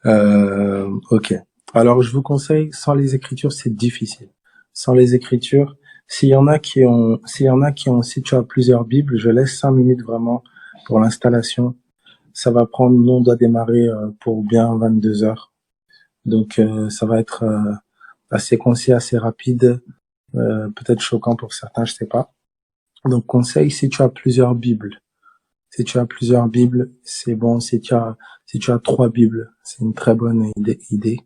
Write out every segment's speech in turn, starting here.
Ok. Alors, je vous conseille, sans les écritures, c'est difficile. Sans les écritures, si tu as plusieurs Bibles, je laisse 5 minutes vraiment pour l'installation. Ça va prendre, nous, on doit démarrer pour bien 22 heures. Donc, ça va être assez concis, assez rapide, peut-être choquant pour certains, je sais pas. Donc, conseil, si tu as plusieurs Bibles, c'est bon. Si tu as 3 Bibles, c'est une très bonne idée.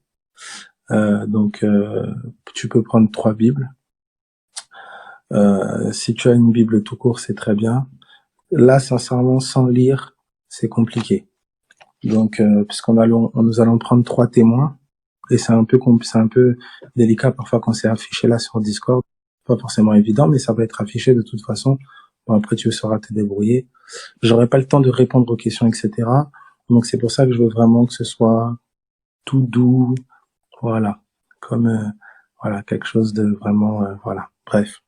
Donc, tu peux prendre 3 Bibles. Si tu as une Bible tout court, c'est très bien. Là, sincèrement, sans lire, c'est compliqué. Donc, nous allons prendre 3 témoins, et c'est un peu délicat parfois quand c'est affiché là sur Discord. Pas forcément évident, mais ça va être affiché de toute façon. Bon, après, tu sauras te débrouiller. J'aurai pas le temps de répondre aux questions, etc. Donc, c'est pour ça que je veux vraiment que ce soit tout doux, voilà, comme voilà, quelque chose de vraiment, voilà. Bref,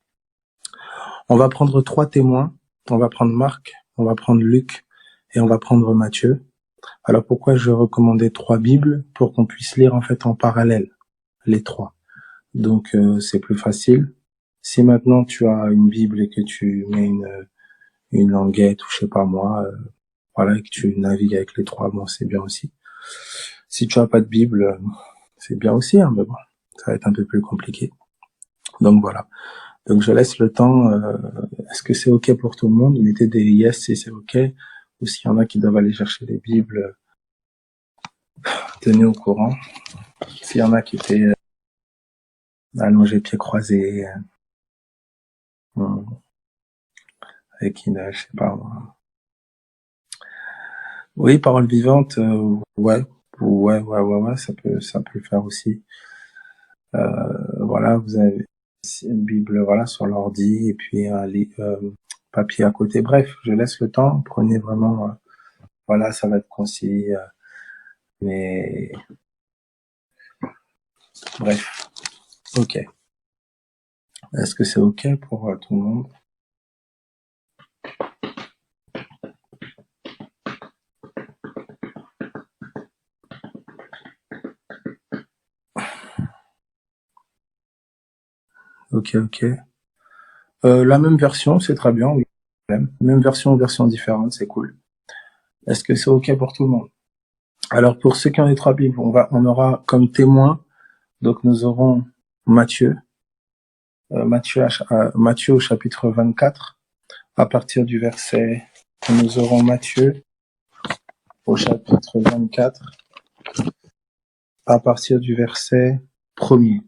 on va prendre 3 témoins. On va prendre Marc, on va prendre Luc et on va prendre Matthieu. Alors pourquoi je recommandais 3 Bibles? Pour qu'on puisse lire en fait en parallèle les 3. Donc c'est plus facile. Si maintenant tu as une Bible et que tu mets une languette ou je sais pas moi, voilà, et que tu navigues avec les 3, bon c'est bien aussi. Si tu as pas de Bible, c'est bien aussi, hein, mais bon, ça va être un peu plus compliqué. Donc voilà. Donc je laisse le temps. Est-ce que c'est ok pour tout le monde? Mettez des yes si c'est ok. Ou s'il y en a qui doivent aller chercher les Bibles, tenez au courant. S'il y en a qui étaient allongés pieds croisés, avec qui, je sais pas moi. Oui, parole vivante, ouais, ça peut le faire aussi. Voilà, vous avez une Bible, voilà, sur l'ordi et puis un papier à côté. Bref, je laisse le temps. Prenez vraiment, voilà, ça va être concis, mais bref, ok. Est-ce que c'est ok pour tout le monde? Ok, ok. La même version, c'est très bien, oui. Même version différente, c'est cool. Est-ce que c'est ok pour tout le monde? Alors pour ceux qui ont les 3 Bibles, on aura comme témoin, donc nous aurons Matthieu, Matthieu au chapitre 24, à partir du verset, nous aurons Matthieu au chapitre 24, à partir du verset 1er.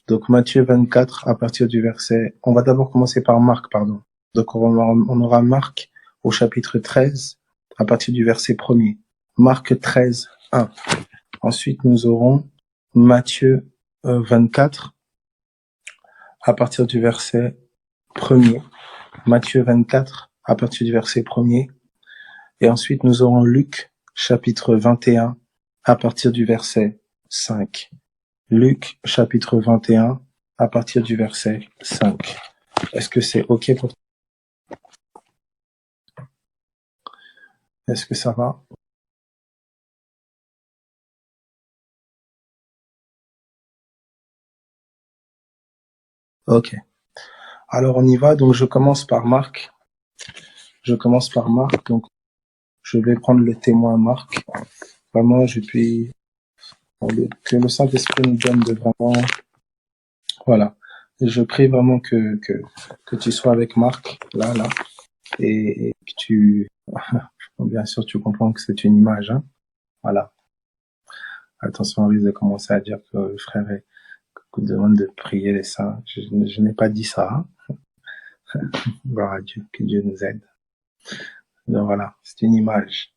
Donc Matthieu 24, à partir du verset, on va d'abord commencer par Marc, pardon. Donc on aura Marc au chapitre 13, à partir du verset 1er. Marc 13, 1. Ensuite, nous aurons Matthieu 24, à partir du verset 1er. Matthieu 24, à partir du verset 1er. Et ensuite, nous aurons Luc, chapitre 21, à partir du verset 5. Luc, chapitre 21, à partir du verset 5. Est-ce que c'est ok pour toi? Est-ce que ça va? Ok. Alors, on y va. Donc, je commence par Marc. Donc, je vais prendre le témoin Marc. Vraiment, que le Saint-Esprit nous donne de vraiment, voilà. Je prie vraiment que tu sois avec Marc, là, et que bien sûr, tu comprends que c'est une image, hein. Voilà. Attention, on risque de commencer à dire que le frère demande de prier les saints. Je n'ai pas dit ça, hein. Gloire à Dieu, que Dieu nous aide. Donc voilà, c'est une image.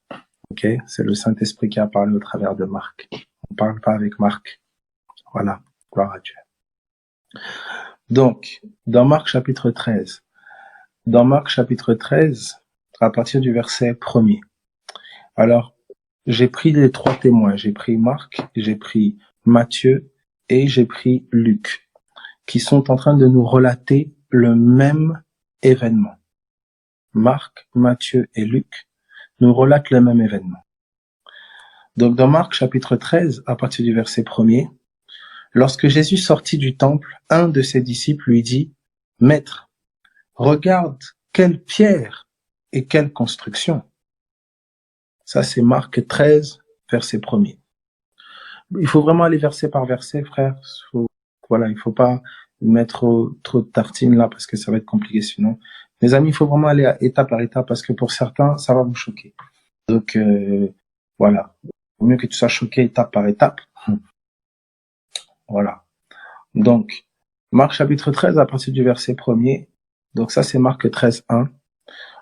Ok? C'est le Saint-Esprit qui a parlé au travers de Marc. On parle pas avec Marc. Voilà. Gloire à Dieu. Donc, dans Marc chapitre 13, à partir du verset 1er. Alors, j'ai pris les 3 témoins. J'ai pris Marc, j'ai pris Matthieu et j'ai pris Luc, qui sont en train de nous relater le même événement. Marc, Matthieu et Luc nous relatent le même événement. Donc, dans Marc chapitre 13, à partir du verset 1er, lorsque Jésus sortit du temple, un de ses disciples lui dit, « Maître, regarde quelle pierre et quelle construction. » Ça, c'est Marc 13, verset 1er. Il faut vraiment aller verset par verset, frère. Voilà, il faut pas mettre trop de tartines là parce que ça va être compliqué sinon. Mes amis, il faut vraiment aller étape par étape parce que pour certains, ça va vous choquer. Donc, voilà. Il vaut mieux que tu sois choqué étape par étape. Voilà. Donc, Marc chapitre 13 à partir du verset 1er. Donc ça, c'est Marc 13, 1.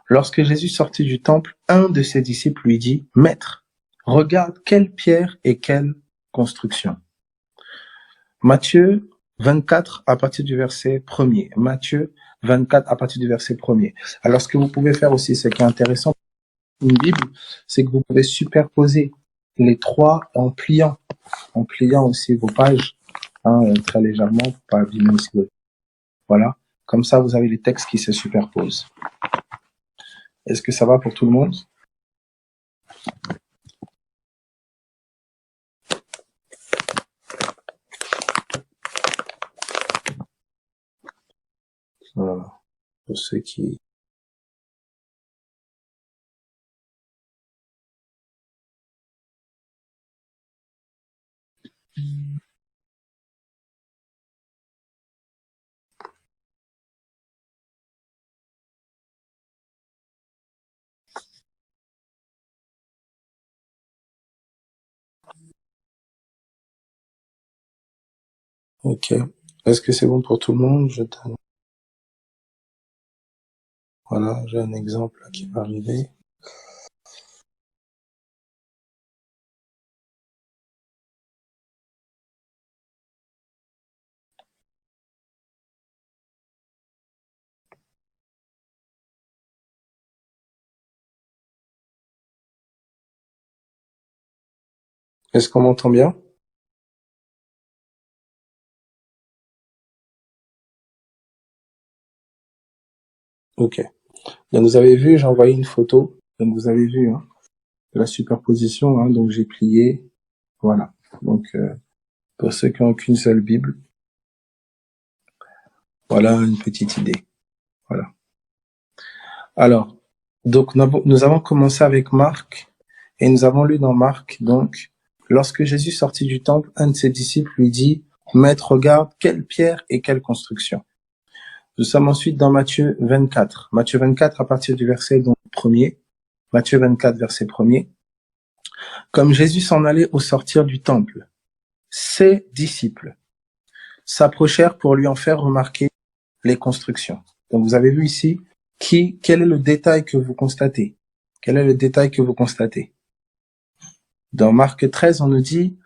Lorsque Jésus sortit du temple, un de ses disciples lui dit, « Maître, regarde quelle pierre et quelle construction. » Matthieu 24 à partir du verset 1er. Matthieu 24 à partir du verset 1er. Alors, ce que vous pouvez faire aussi, ce qui est intéressant une Bible, c'est que vous pouvez superposer les trois en pliant aussi vos pages très légèrement pour pas abîmer aussi votre... Voilà. Comme ça, vous avez les textes qui se superposent. Est-ce que ça va pour tout le monde? Voilà. Pour ceux qui... Ok. Est-ce que c'est bon pour tout le monde? Voilà, j'ai un exemple qui va arriver. Est-ce qu'on m'entend bien? Ok. Donc vous avez vu, j'ai envoyé une photo. Donc vous avez vu la superposition. Donc j'ai plié. Voilà. Donc pour ceux qui n'ont qu'une seule Bible, voilà une petite idée. Voilà. Alors, donc nous avons commencé avec Marc et nous avons lu dans Marc, donc, lorsque Jésus sortit du temple, un de ses disciples lui dit, « Maître, regarde, quelle pierre et quelle construction. » Nous sommes ensuite dans Matthieu 24. Matthieu 24 à partir du verset donc, 1er. Matthieu 24, verset 1er. Comme Jésus s'en allait au sortir du temple, ses disciples s'approchèrent pour lui en faire remarquer les constructions. Donc vous avez vu ici, quel est le détail que vous constatez? Quel est le détail que vous constatez? Dans Marc 13, on nous dit,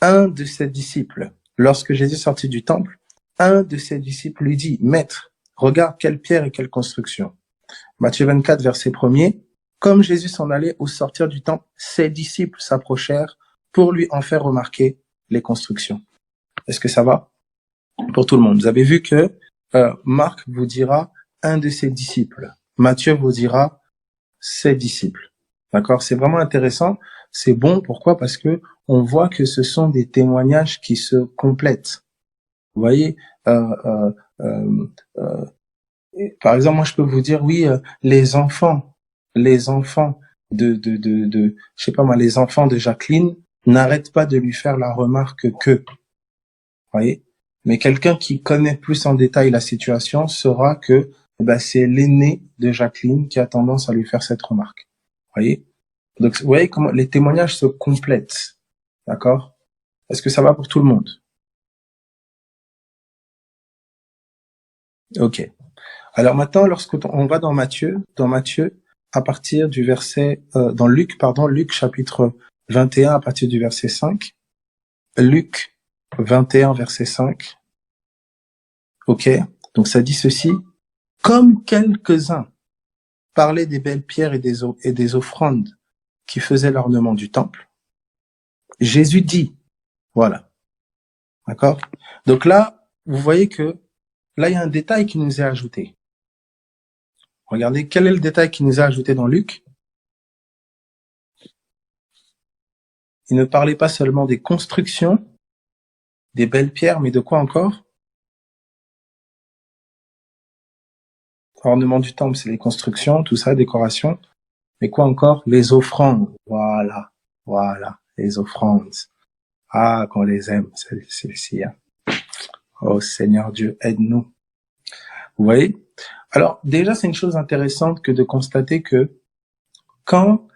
un de ses disciples, lorsque Jésus sortit du temple, un de ses disciples lui dit, « Maître, regarde quelle pierre et quelle construction. » Matthieu 24, verset 1er, comme Jésus s'en allait au sortir du temple, ses disciples s'approchèrent pour lui en faire remarquer les constructions. Est-ce que ça va pour tout le monde? Vous avez vu que Marc vous dira un de ses disciples. Matthieu vous dira ses disciples. D'accord? C'est vraiment intéressant. C'est bon. Pourquoi? Parce que on voit que ce sont des témoignages qui se complètent. Vous voyez, par exemple, moi je peux vous dire, oui, les enfants de, je sais pas moi, les enfants de Jacqueline n'arrêtent pas de lui faire la remarque que, vous voyez. Mais quelqu'un qui connaît plus en détail la situation saura que c'est l'aîné de Jacqueline qui a tendance à lui faire cette remarque. Vous voyez? Donc, vous voyez comment les témoignages se complètent. D'accord? Est-ce que ça va pour tout le monde? Ok. Alors maintenant, lorsqu'on va dans Matthieu, à partir du verset, dans Luc, Luc chapitre 21 à partir du verset 5. Luc 21 verset 5. Ok. Donc ça dit ceci. Comme quelques-uns parlaient des belles pierres et des offrandes qui faisaient l'ornement du temple, Jésus dit, voilà. D'accord? Donc là, vous voyez que là, il y a un détail qui nous est ajouté. Regardez, quel est le détail qui nous est ajouté dans Luc? Il ne parlait pas seulement des constructions, des belles pierres, mais de quoi encore? Ornement du temple, c'est les constructions, tout ça, décoration. Mais quoi encore? Les offrandes. Voilà, voilà, les offrandes. Ah, qu'on les aime, celles-ci. Hein. Oh Seigneur Dieu, aide-nous. Vous voyez? Alors, déjà, c'est une chose intéressante que de constater que quand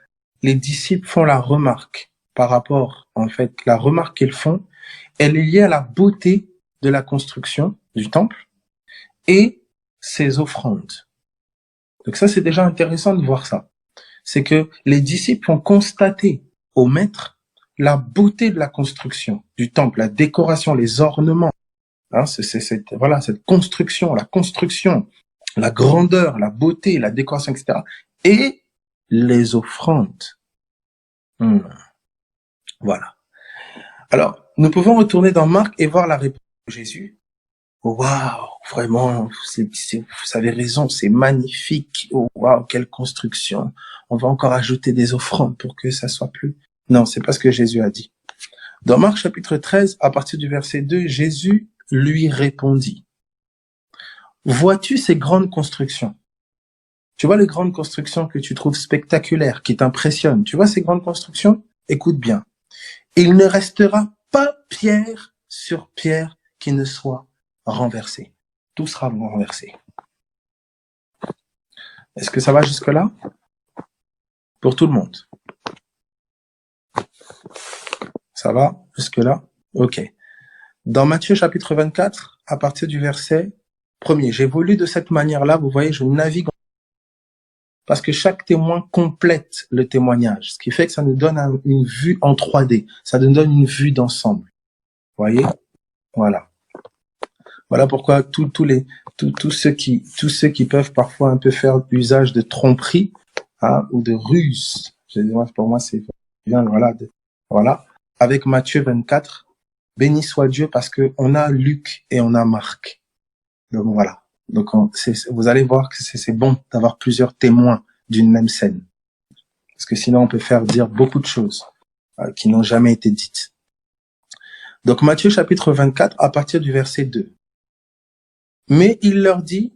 les disciples font la remarque par rapport, en fait, la remarque qu'ils font, elle est liée à la beauté de la construction du temple et ses offrandes. Donc ça, c'est déjà intéressant de voir ça. C'est que les disciples ont constaté au maître la beauté de la construction du temple, la décoration, les ornements. Hein, voilà, cette construction, la grandeur, la beauté, la décoration, etc. Et les offrandes. Voilà. Alors, nous pouvons retourner dans Marc et voir la réponse de Jésus. Waouh, vraiment, vous avez raison, c'est magnifique. Oh, waouh, quelle construction. On va encore ajouter des offrandes pour que ça soit plus. Non, c'est pas ce que Jésus a dit. Dans Marc chapitre 13, à partir du verset 2, Jésus lui répondit. Vois-tu ces grandes constructions? Tu vois les grandes constructions que tu trouves spectaculaires, qui t'impressionnent? Tu vois ces grandes constructions? Écoute bien. Il ne restera pas pierre sur pierre qui ne soit renversé. Tout sera renversé. Est-ce que ça va jusque-là? Pour tout le monde. Ça va jusque-là? Ok. Dans Matthieu chapitre 24, à partir du verset 1er, j'évolue de cette manière-là, vous voyez, je navigue parce que chaque témoin complète le témoignage, ce qui fait que ça nous donne une vue en 3D, ça nous donne une vue d'ensemble. Vous voyez? Voilà. Voilà pourquoi tous ceux qui peuvent parfois un peu faire usage de tromperie, hein, ou de ruse. Pour moi, c'est bien, voilà. Avec Matthieu 24, béni soit Dieu parce que on a Luc et on a Marc. Donc voilà. Donc vous allez voir que c'est bon d'avoir plusieurs témoins d'une même scène. Parce que sinon on peut faire dire beaucoup de choses qui n'ont jamais été dites. Donc Matthieu chapitre 24 à partir du verset 2. Mais il leur dit,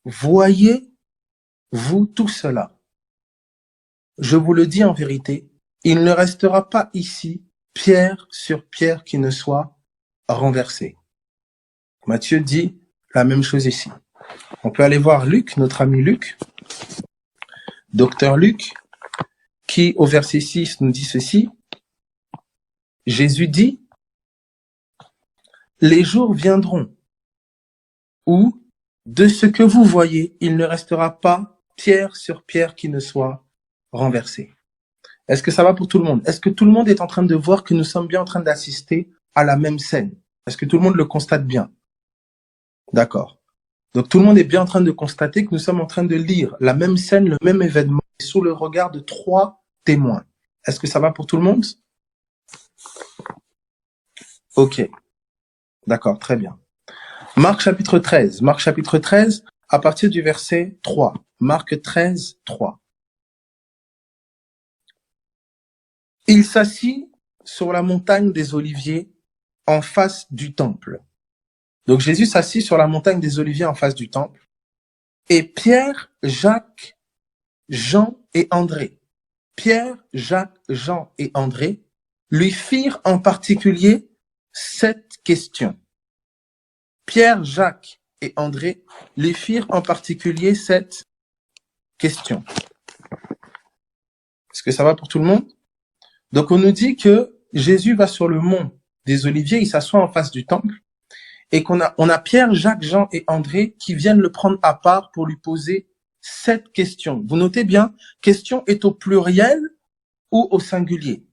voyez-vous tout cela? Je vous le dis en vérité, il ne restera pas ici pierre sur pierre qui ne soit renversée. Matthieu dit la même chose ici. On peut aller voir Luc, notre ami Luc, docteur Luc, qui au verset 6 nous dit ceci. Jésus dit, les jours viendront où, de ce que vous voyez, il ne restera pas pierre sur pierre qui ne soit renversée. Est-ce que ça va pour tout le monde? Est-ce que tout le monde est en train de voir que nous sommes bien en train d'assister à la même scène? Est-ce que tout le monde le constate bien? D'accord. Donc tout le monde est bien en train de constater que nous sommes en train de lire la même scène, le même événement, sous le regard de 3 témoins. Est-ce que ça va pour tout le monde? Ok. D'accord, très bien. Marc chapitre 13. Marc chapitre 13, à partir du verset 3. Marc 13, 3. Il s'assit sur la montagne des Oliviers en face du temple. Donc Jésus s'assit sur la montagne des Oliviers en face du temple. Et Pierre, Jacques, Jean et André, Pierre, Jacques, Jean et André lui firent en particulier cette question. Pierre, Jacques et André lui firent en particulier cette question. Est-ce que ça va pour tout le monde? Donc on nous dit que Jésus va sur le mont des Oliviers, il s'assoit en face du temple, et on a Pierre, Jacques, Jean et André qui viennent le prendre à part pour lui poser cette question. Vous notez bien, question est au pluriel ou au singulier?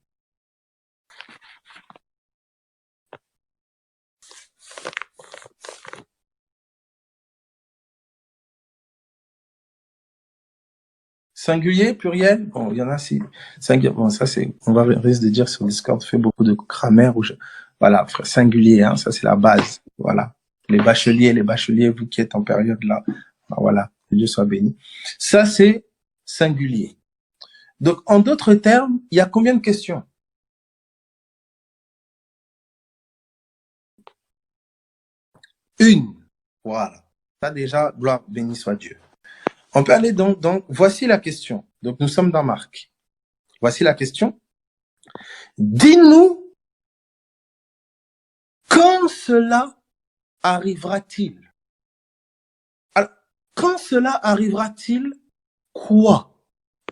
Singulier, pluriel? Bon, il y en a si. Singulier. Bon, ça c'est, on va risque de dire sur Discord, fait beaucoup de grammaire voilà, singulier, hein, ça c'est la base. Voilà. Les bacheliers, vous qui êtes en période là. Voilà. Que Dieu soit béni. Ça c'est singulier. Donc, en d'autres termes, il y a combien de questions? Une. Voilà. Ça déjà, gloire, béni soit Dieu. On peut aller donc, voici la question. Donc, nous sommes dans Marc. Voici la question. Dis-nous, quand cela arrivera-t-il? Alors, quand cela arrivera-t-il, quoi?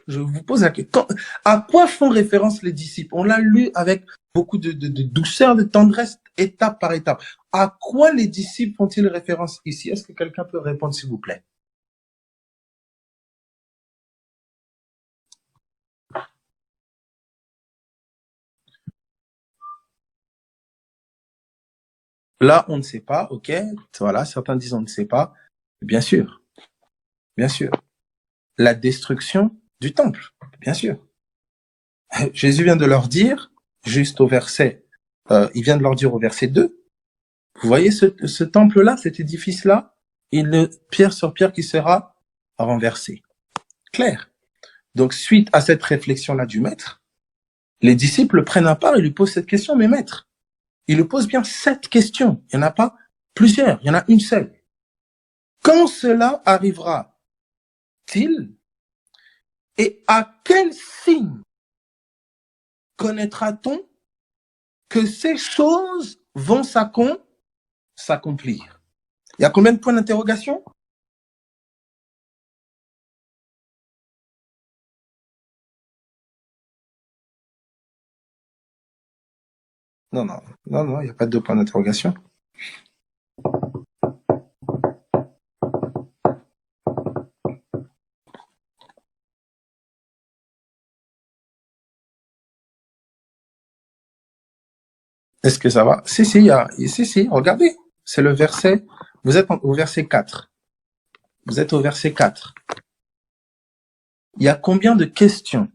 Je vous pose la question. À quoi font référence les disciples? On l'a lu avec beaucoup de douceur, de tendresse, étape par étape. À quoi les disciples font-ils référence ici? Est-ce que quelqu'un peut répondre, s'il vous plaît? Là, on ne sait pas, ok? Voilà, certains disent on ne sait pas. Bien sûr, bien sûr. La destruction du temple, bien sûr. Jésus vient de leur dire, juste au verset, il vient de leur dire au verset 2, vous voyez ce temple-là, cet édifice-là, pierre sur pierre qui sera renversé. Clair. Donc, suite à cette réflexion-là du maître, les disciples prennent à part et lui posent cette question, mais maître, il lui pose bien 7 questions. Il n'y en a pas plusieurs, il y en a une seule. Quand cela arrivera-t-il et à quel signe connaîtra-t-on que ces choses vont s'accomplir? Il y a combien de points d'interrogation? Non, non, non, non, il n'y a pas de points d'interrogation. Est-ce que ça va? Si, si, regardez. C'est le verset, vous êtes au verset 4. Vous êtes au verset 4. Il y a combien de questions?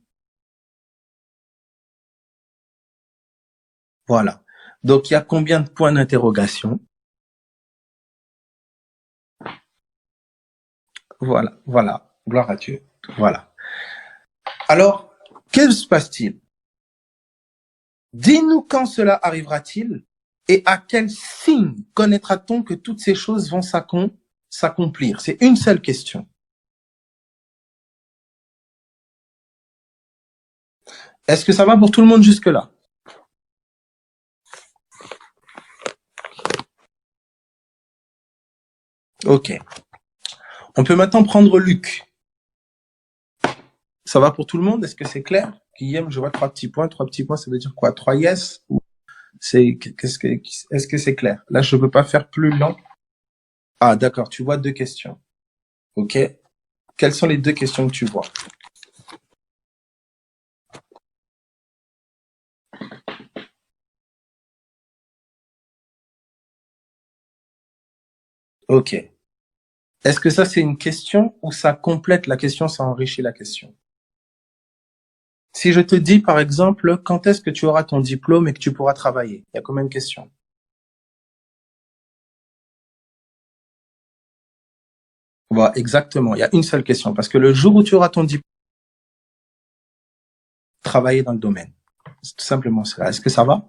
Voilà. Donc, il y a combien de points d'interrogation? Voilà, voilà. Gloire à Dieu. Voilà. Alors, que se passe-t-il? Dis-nous quand cela arrivera-t-il et à quel signe connaîtra-t-on que toutes ces choses vont s'accomplir? C'est une seule question. Est-ce que ça va pour tout le monde jusque-là? Ok. On peut maintenant prendre Luc. Ça va pour tout le monde? Est-ce que c'est clair? Guillaume, je vois 3 petits points. 3 petits points, ça veut dire quoi? 3 yes? Est-ce que c'est clair? Là, je ne peux pas faire plus lent. Ah, d'accord. Tu vois 2 questions. Ok. Quelles sont les 2 questions que tu vois? Ok. Est-ce que ça, c'est une question ou ça complète la question, ça enrichit la question? Si je te dis, par exemple, quand est-ce que tu auras ton diplôme et que tu pourras travailler? Il y a combien de questions? Voilà, exactement. Il y a une seule question. Parce que le jour où tu auras ton diplôme, travailler dans le domaine. C'est tout simplement cela. Est-ce que ça va?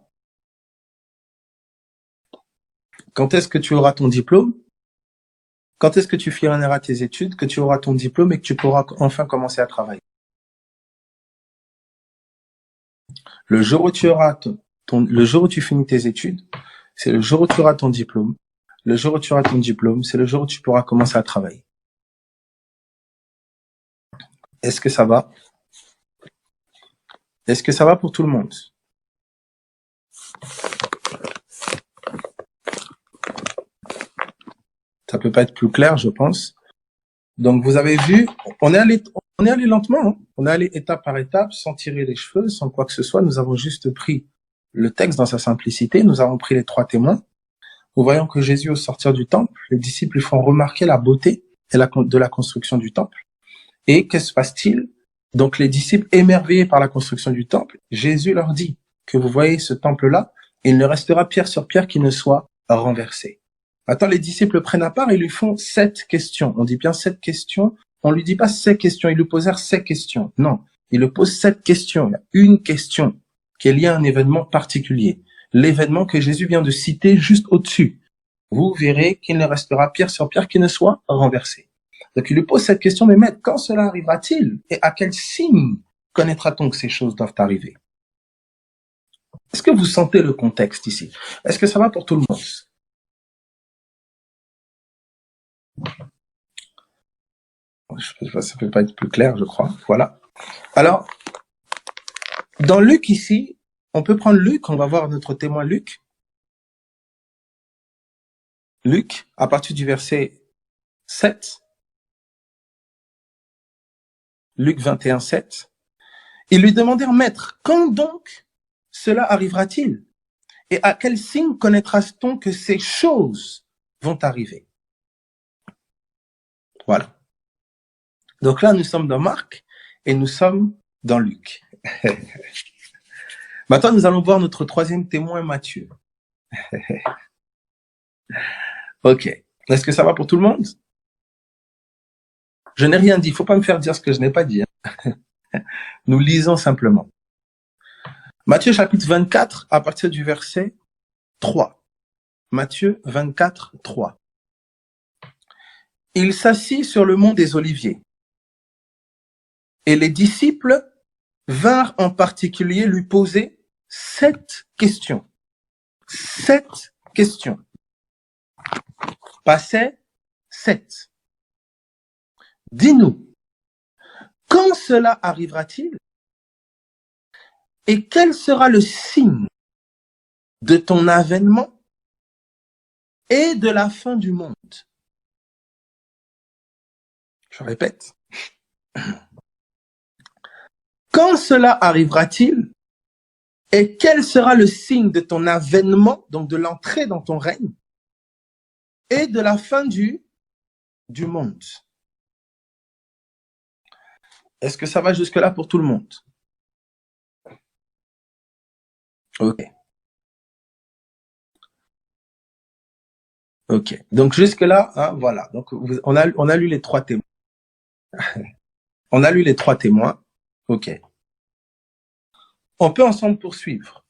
Quand est-ce que tu auras ton diplôme? Quand est-ce que tu finiras tes études, que tu auras ton diplôme et que tu pourras enfin commencer à travailler? Le jour où tu auras le jour où tu finis tes études, c'est le jour où tu auras ton diplôme. Le jour où tu auras ton diplôme, c'est le jour où tu pourras commencer à travailler. Est-ce que ça va? Est-ce que ça va pour tout le monde? Ça peut pas être plus clair, je pense. Donc, vous avez vu, on est allé lentement, hein. On est allé étape par étape, sans tirer les cheveux, sans quoi que ce soit. Nous avons juste pris le texte dans sa simplicité. Nous avons pris les 3 témoins. Nous voyons que Jésus, au sortir du temple, les disciples lui font remarquer la beauté de la construction du temple. Et que se passe-t-il? Donc, les disciples, émerveillés par la construction du temple, Jésus leur dit que vous voyez ce temple-là, il ne restera pierre sur pierre qui ne soit renversé. Maintenant, les disciples prennent à part et lui font 7 questions. On dit bien 7 questions. On lui dit pas 7 questions. Ils lui posèrent 7 questions. Non. Il lui pose 7 questions. Il y a une question qui est liée à un événement particulier. L'événement que Jésus vient de citer juste au-dessus. vous verrez qu'il ne restera pierre sur pierre qui ne soit renversé. Donc il lui pose cette question, mais maître, quand cela arrivera-t-il et à quel signe connaîtra-t-on que ces choses doivent arriver? Est-ce que vous sentez le contexte ici? Est-ce que ça va pour tout le monde? Ça peut pas être plus clair, je crois. Voilà. Alors, dans Luc ici, on peut prendre Luc, on va voir notre témoin Luc. Luc, à partir du verset 7. Luc 21, 7. Ils lui demandèrent, maître, quand donc cela arrivera-t-il? Et à quel signe connaîtra-t-on que ces choses vont arriver? Voilà. Donc là, nous sommes dans Marc et nous sommes dans Luc. Maintenant, nous allons voir notre troisième témoin, Matthieu. Ok. Est-ce que ça va pour tout le monde? Je n'ai rien dit. Il ne faut pas me faire dire ce que je n'ai pas dit. Nous lisons simplement. Matthieu chapitre 24, à partir du verset 3. Matthieu 24, 3. Il s'assit sur le mont des Oliviers. Et les disciples vinrent en particulier lui poser 7 questions. 7 questions. Passez 7. Dis-nous, quand cela arrivera-t-il? Et quel sera le signe de ton avènement et de la fin du monde? Je répète. Quand cela arrivera-t-il? Et quel sera le signe de ton avènement, donc de l'entrée dans ton règne, et de la fin du monde? Est-ce que ça va jusque-là pour tout le monde? Ok. Ok. Donc jusque-là, hein, voilà. Donc on a lu les 3 témoins. On a lu les 3 témoins. Ok. On peut ensemble poursuivre.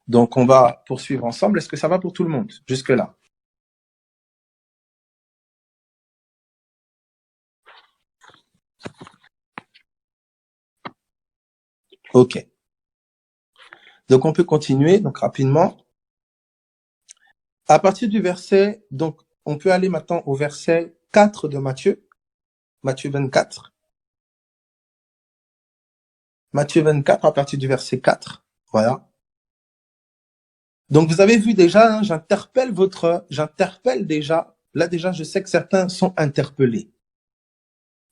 Donc on va poursuivre ensemble. Est-ce que ça va pour tout le monde jusque-là? Ok. Donc on peut continuer donc rapidement. À partir du verset, donc on peut aller maintenant au verset 4 de Matthieu. Matthieu 24. Matthieu 24 à partir du verset 4. Voilà. Donc vous avez vu déjà, hein, j'interpelle déjà. Là déjà, je sais que certains sont interpellés.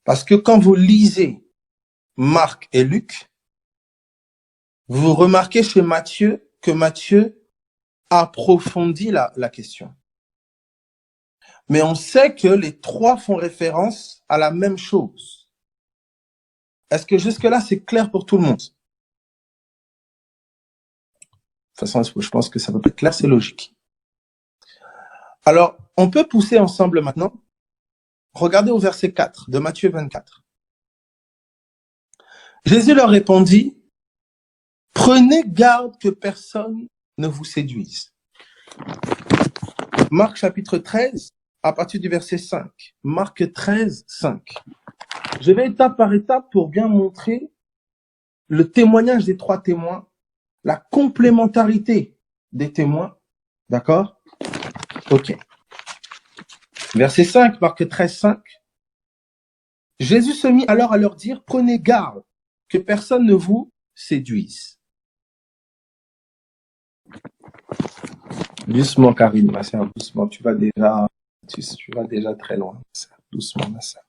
Parce que quand vous lisez Marc et Luc, vous remarquez chez Matthieu que Matthieu approfondit la question. Mais on sait que les 3 font référence à la même chose. Est-ce que jusque-là, c'est clair pour tout le monde? De toute façon, je pense que ça peut être clair, c'est logique. Alors, on peut pousser ensemble maintenant. Regardez au verset 4 de Matthieu 24. Jésus leur répondit, « Prenez garde que personne ne vous séduise. » Marc chapitre 13, à partir du verset 5. Marc 13, 5. Je vais étape par étape pour bien montrer le témoignage des 3 témoins, la complémentarité des témoins. D'accord? Ok. Verset 5, Marc 13, 5. Jésus se mit alors à leur dire, prenez garde que personne ne vous séduise. Doucement, Karine, ma sœur, doucement. Tu vas déjà très loin, ma sœur. Doucement, ma sœur.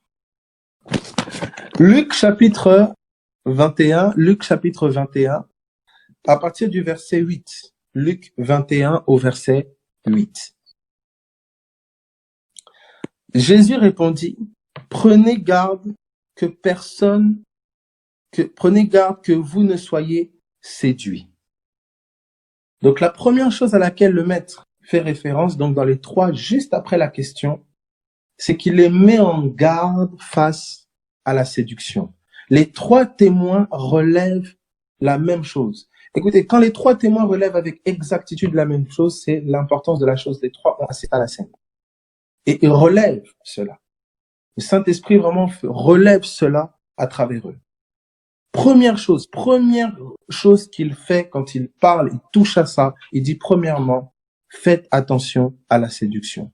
Luc chapitre 21, à partir du verset 8. Luc 21 au verset 8. Jésus répondit, prenez garde que vous ne soyez séduits. Donc la première chose à laquelle le maître fait référence, donc dans les 3, juste après la question, c'est qu'il les met en garde face à la séduction. Les 3 témoins relèvent la même chose. Écoutez, quand les trois témoins relèvent avec exactitude la même chose, c'est l'importance de la chose. Les trois ont assisté à la scène. Et ils relèvent cela. Le Saint-Esprit vraiment relève cela à travers eux. Première chose qu'il fait quand il parle, il touche à ça, il dit premièrement, faites attention à la séduction.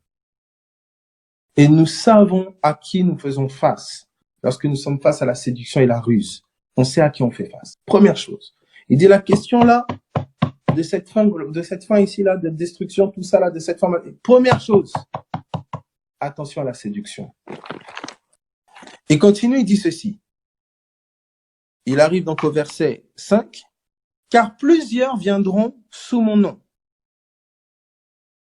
Et nous savons à qui nous faisons face lorsque nous sommes face à la séduction et la ruse. On sait à qui on fait face. Première chose. Il dit la question là, de cette fin ici là, de destruction, tout ça là, de cette fin. Première chose, attention à la séduction. Il continue, il dit ceci. Il arrive donc au verset 5. Car plusieurs viendront sous mon nom,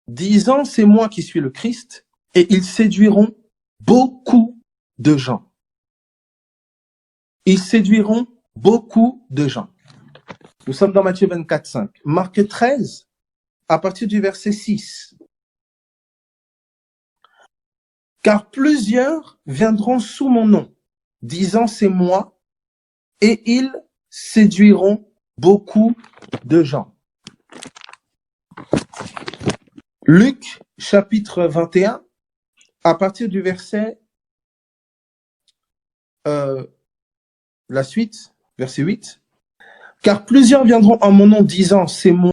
disant c'est moi qui suis le Christ, et ils séduiront beaucoup de gens. Ils séduiront beaucoup de gens. Nous sommes dans Matthieu 24, 5. Marc 13, à partir du verset 6. Car plusieurs viendront sous mon nom, disant c'est moi, et ils séduiront beaucoup de gens. Luc, chapitre 21, à partir du verset, la suite, verset 8. Car plusieurs viendront en mon nom disant c'est moi,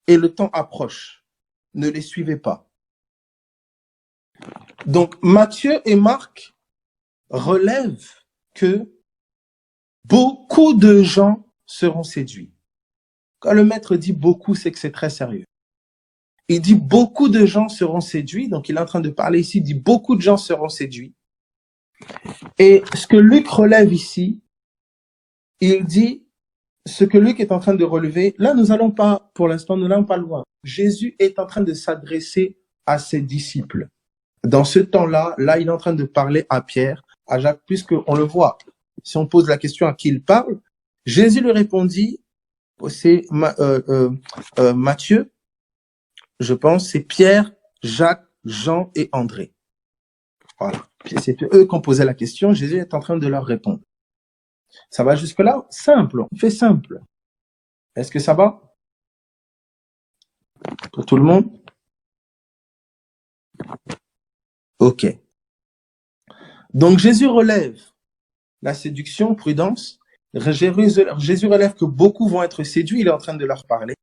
et le temps approche. Ne les suivez pas. Donc Matthieu et Marc relèvent que beaucoup de gens seront séduits. Quand le maître dit beaucoup, c'est que c'est très sérieux. Il dit beaucoup de gens seront séduits, donc il est en train de parler ici, il dit beaucoup de gens seront séduits. Et ce que Luc relève ici, il dit, ce que Luc est en train de relever, là nous n'allons pas, pour l'instant nous n'allons pas loin. Jésus est en train de s'adresser à ses disciples. Dans ce temps-là, là il est en train de parler à Pierre, à Jacques, puisqu'on le voit. Si on pose la question à qui il parle, Jésus lui répondit, c'est Matthieu, je pense, c'est Pierre, Jacques, Jean et André. Voilà. C'est eux qui ont posé la question, Jésus est en train de leur répondre. Ça va jusque-là? Simple, on fait simple. Est-ce que ça va? Pour tout le monde? Ok. Donc Jésus relève la séduction, prudence. Jésus relève que beaucoup vont être séduits, il est en train de leur parler.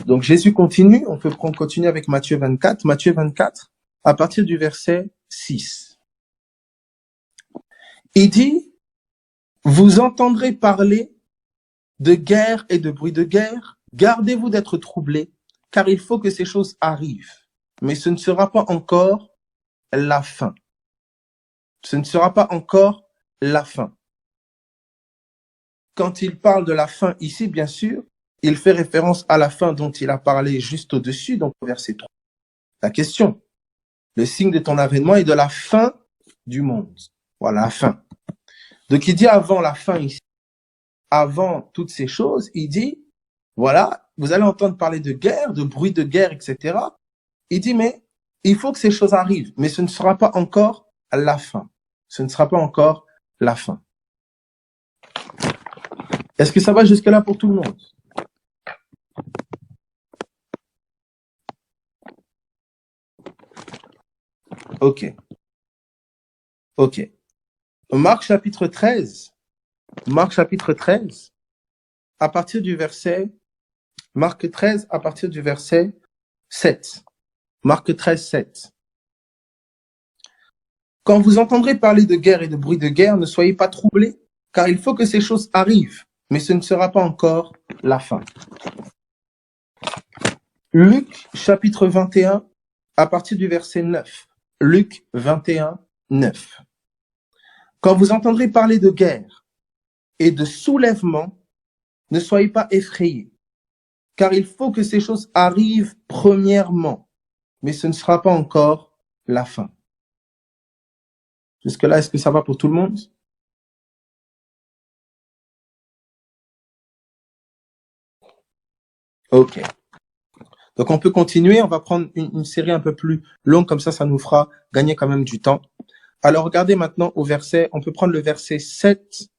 Donc Jésus continue, on peut continuer avec Matthieu 24. Matthieu 24, à partir du verset 6. Il dit, vous entendrez parler de guerre et de bruit de guerre, gardez-vous d'être troublés, car il faut que ces choses arrivent. Mais ce ne sera pas encore la fin. Ce ne sera pas encore la fin. Quand il parle de la fin ici, bien sûr, il fait référence à la fin dont il a parlé juste au-dessus, donc au verset 3. La question, le signe de ton avènement est de la fin du monde. Voilà, la fin. Donc il dit avant la fin ici, avant toutes ces choses, il dit, voilà, vous allez entendre parler de guerre, de bruit de guerre, etc. Il dit, mais il faut que ces choses arrivent, mais ce ne sera pas encore la fin. Ce ne sera pas encore la fin. Est-ce que ça va jusque-là pour tout le monde? Ok. Ok. Marc chapitre 13, à partir du verset, Marc 13, à partir du verset 7. Marc 13, 7. Quand vous entendrez parler de guerre et de bruit de guerre, ne soyez pas troublés, car il faut que ces choses arrivent, mais ce ne sera pas encore la fin. Luc chapitre 21, à partir du verset 9. Luc 21, 9. Quand vous entendrez parler de guerre et de soulèvement, ne soyez pas effrayés, car il faut que ces choses arrivent premièrement, mais ce ne sera pas encore la fin. Jusque-là, est-ce que ça va pour tout le monde? Ok. Donc on peut continuer, on va prendre une série un peu plus longue, comme ça nous fera gagner quand même du temps. Alors regardez maintenant au verset, on peut prendre le verset 7,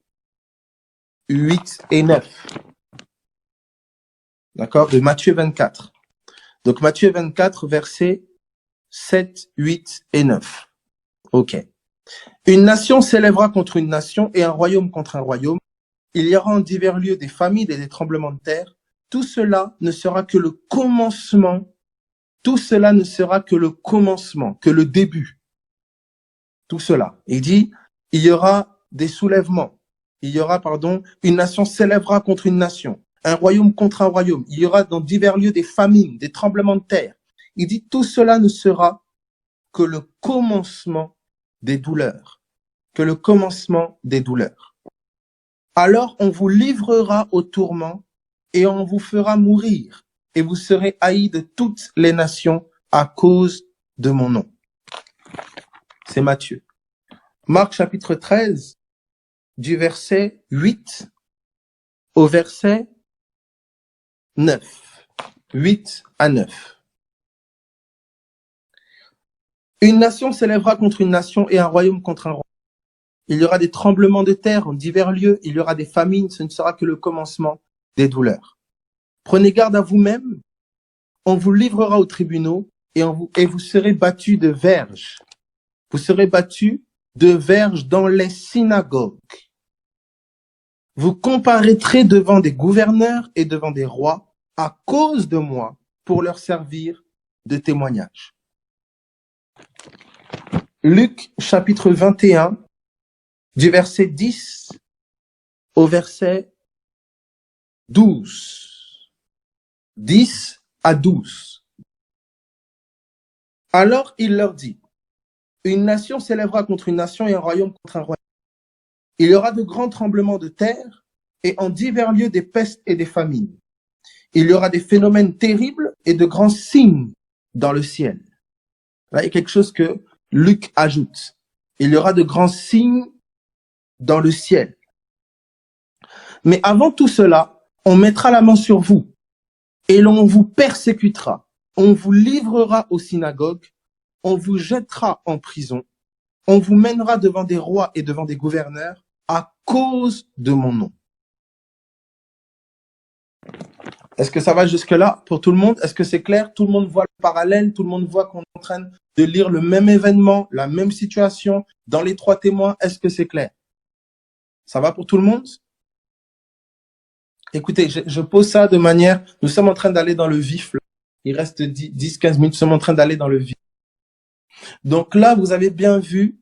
8 et 9. d'accord, de Matthieu 24. Donc Matthieu 24, versets 7, 8 et 9. Ok. Une nation s'élèvera contre une nation et un royaume contre un royaume. Il y aura en divers lieux des famines et des tremblements de terre. Tout cela ne sera que le commencement. Tout cela ne sera que le commencement, que le début. Tout cela. Il dit, il y aura des soulèvements. Il y aura, une nation s'élèvera contre une nation, un royaume contre un royaume. Il y aura dans divers lieux des famines, des tremblements de terre. Il dit, tout cela ne sera que le commencement des douleurs. Que le commencement des douleurs. Alors on vous livrera au tourment et on vous fera mourir et vous serez haïs de toutes les nations à cause de mon nom. C'est Matthieu. Marc chapitre 13, du verset 8 au verset 9. 8 à 9. Une nation s'élèvera contre une nation et un royaume contre un royaume. Il y aura des tremblements de terre en divers lieux, il y aura des famines, ce ne sera que le commencement des douleurs. Prenez garde à vous-même, on vous livrera aux tribunaux et vous serez battus de verges. Vous serez battus de verges dans les synagogues. Vous comparaîtrez devant des gouverneurs et devant des rois à cause de moi pour leur servir de témoignage. Luc chapitre 21, du verset 10 au verset 12. 10 à 12. Alors il leur dit, une nation s'élèvera contre une nation et un royaume contre un royaume. Il y aura de grands tremblements de terre et en divers lieux des pestes et des famines. Il y aura des phénomènes terribles et de grands signes dans le ciel. Là, il y a quelque chose que Luc ajoute. Il y aura de grands signes dans le ciel. Mais avant tout cela, on mettra la main sur vous et l'on vous persécutera. On vous livrera aux synagogues, on vous jettera en prison, on vous mènera devant des rois et devant des gouverneurs à cause de mon nom. Est-ce que ça va jusque-là pour tout le monde? Est-ce que c'est clair? Tout le monde voit le parallèle? Tout le monde voit qu'on est en train de lire le même événement, la même situation dans les trois témoins? Est-ce que c'est clair? Ça va pour tout le monde? Écoutez, je pose ça de manière... Nous sommes en train d'aller dans le vif. Là. Il reste 10-15 minutes. Nous sommes en train d'aller dans le vif. Donc là, vous avez bien vu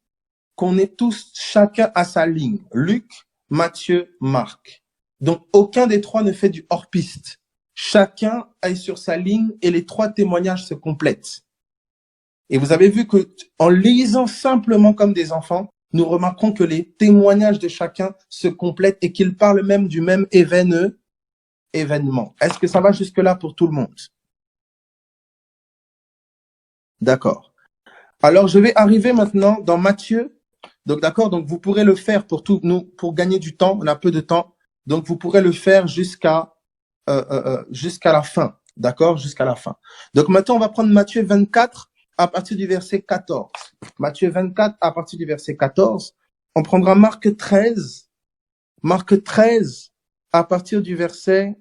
qu'on est tous, chacun à sa ligne. Luc, Matthieu, Marc. Donc, aucun des trois ne fait du hors-piste. Chacun est sur sa ligne et les trois témoignages se complètent. Et vous avez vu que en lisant simplement comme des enfants, nous remarquons que les témoignages de chacun se complètent et qu'ils parlent même du même événement. Est-ce que ça va jusque-là pour tout le monde? D'accord. Alors, je vais arriver maintenant dans Matthieu. Donc, d'accord, donc vous pourrez le faire pour pour gagner du temps, on a peu de temps. Donc, vous pourrez le faire jusqu'à la fin. D'accord, jusqu'à la fin. Donc, maintenant, on va prendre Matthieu 24 à partir du verset 14. Matthieu 24 à partir du verset 14. On prendra Marc 13. Marc 13 à partir du verset...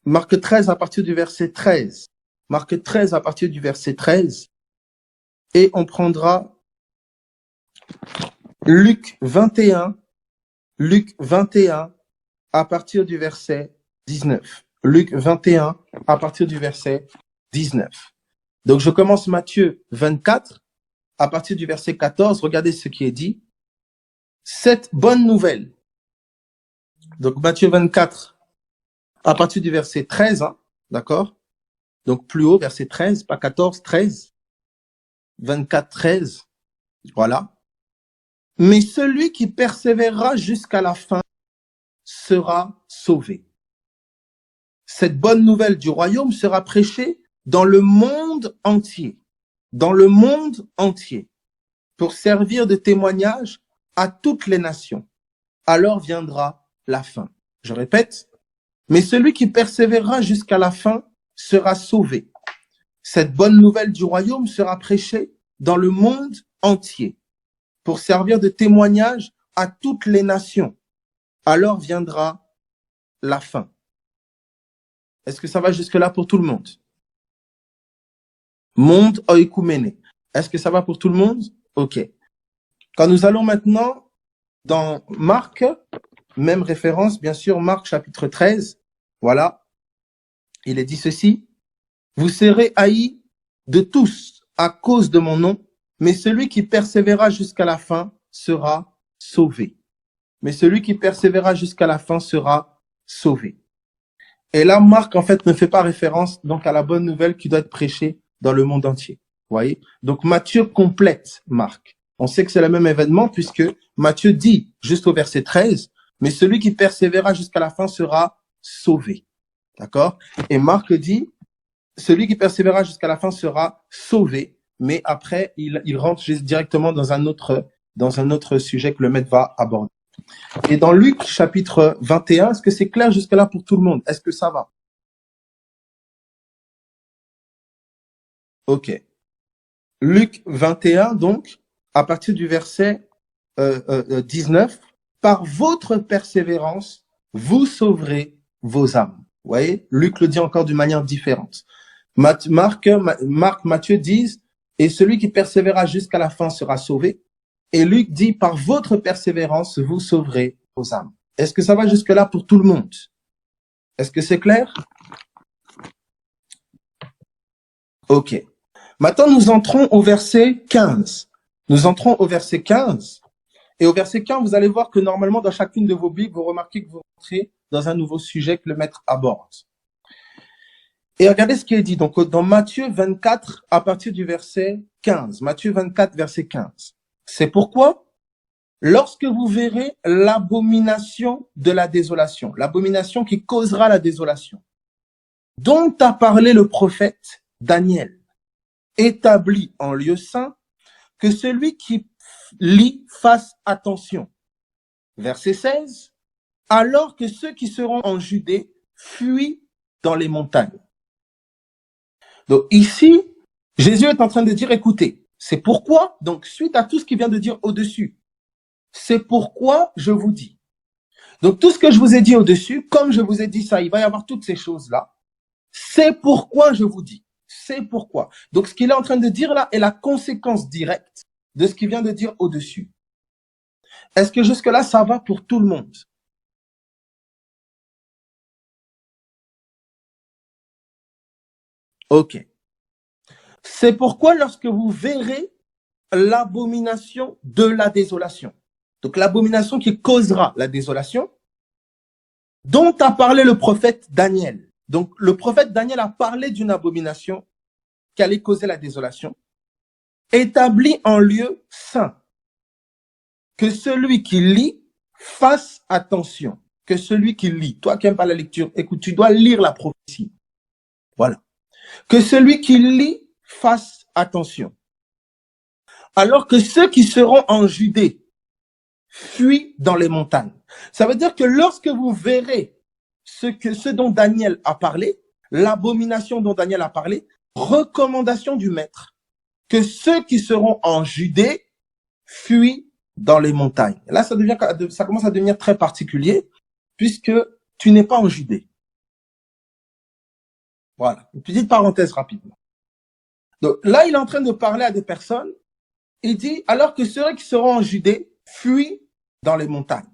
Marc 13 à partir du verset 13. Marc 13 à partir du verset 13. Et on prendra Luc 21 à partir du verset 19. Luc 21 à partir du verset 19. Donc je commence Matthieu 24 à partir du verset 14. Regardez ce qui est dit. Cette bonne nouvelle. Donc Matthieu 24 à partir du verset 13, hein, d'accord? Donc plus haut, verset 13, pas 14, 13. 24, 13. Voilà. Mais celui qui persévérera jusqu'à la fin sera sauvé. Cette bonne nouvelle du royaume sera prêchée dans le monde entier. Dans le monde entier. Pour servir de témoignage à toutes les nations. Alors viendra la fin. Je répète. Mais celui qui persévérera jusqu'à la fin sera sauvé. Cette bonne nouvelle du royaume sera prêchée dans le monde entier pour servir de témoignage à toutes les nations. Alors viendra la fin. Est-ce que ça va jusque-là pour tout le monde? Monde oikoumene. Est-ce que ça va pour tout le monde? Ok. Quand nous allons maintenant dans Marc, même référence, bien sûr, Marc chapitre 13, voilà, il est dit ceci, vous serez haïs de tous à cause de mon nom, mais celui qui persévérera jusqu'à la fin sera sauvé. Mais celui qui persévérera jusqu'à la fin sera sauvé. Et là, Marc, en fait, ne fait pas référence donc à la bonne nouvelle qui doit être prêchée dans le monde entier. Vous voyez? Donc, Matthieu complète Marc. On sait que c'est le même événement puisque Matthieu dit, juste au verset 13, mais celui qui persévérera jusqu'à la fin sera sauvé. D'accord? Et Marc dit, celui qui persévérera jusqu'à la fin sera sauvé. Mais après, il rentre directement dans un autre sujet que le maître va aborder. Et dans Luc chapitre 21, est-ce que c'est clair jusque-là pour tout le monde? Est-ce que ça va? Ok. Luc 21, donc, à partir du verset 19, par votre persévérance, vous sauverez vos âmes. Vous voyez, Luc le dit encore d'une manière différente. Marc, Matthieu disent, et celui qui persévérera jusqu'à la fin sera sauvé. Et Luc dit, par votre persévérance, vous sauverez vos âmes. Est-ce que ça va jusque-là pour tout le monde? Est-ce que c'est clair? Ok. Maintenant, nous entrons au verset 15. Nous entrons au verset 15. Et au verset 15, vous allez voir que normalement, dans chacune de vos Bibles, vous remarquez que vous rentrez dans un nouveau sujet que le maître aborde. Et regardez ce qui est dit. Donc, dans Matthieu 24, à partir du verset 15. Matthieu 24, verset 15. C'est pourquoi, lorsque vous verrez l'abomination de la désolation, l'abomination qui causera la désolation, dont a parlé le prophète Daniel, établi en lieu saint, que celui qui lit fasse attention. Verset 16. Alors que ceux qui seront en Judée fuient dans les montagnes. Donc ici, Jésus est en train de dire, écoutez, c'est pourquoi, donc suite à tout ce qu'il vient de dire au-dessus, c'est pourquoi je vous dis. Donc tout ce que je vous ai dit au-dessus, comme je vous ai dit ça, il va y avoir toutes ces choses-là. C'est pourquoi je vous dis. C'est pourquoi. Donc ce qu'il est en train de dire là est la conséquence directe de ce qu'il vient de dire au-dessus. Est-ce que jusque-là, ça va pour tout le monde? Ok. C'est pourquoi lorsque vous verrez l'abomination de la désolation, donc l'abomination qui causera la désolation, dont a parlé le prophète Daniel. Donc le prophète Daniel a parlé d'une abomination qui allait causer la désolation, établie en lieu saint. Que celui qui lit fasse attention. Que celui qui lit, toi qui n'aimes pas la lecture, écoute, tu dois lire la prophétie. Voilà. Que celui qui lit fasse attention. Alors que ceux qui seront en Judée fuient dans les montagnes. Ça veut dire que lorsque vous verrez ce dont Daniel a parlé, l'abomination dont Daniel a parlé, recommandation du maître, que ceux qui seront en Judée fuient dans les montagnes. Là, ça commence à devenir très particulier, puisque tu n'es pas en Judée. Voilà, une petite parenthèse rapidement. Donc là, il est en train de parler à des personnes. Il dit, alors que ceux qui seront en Judée fuient dans les montagnes.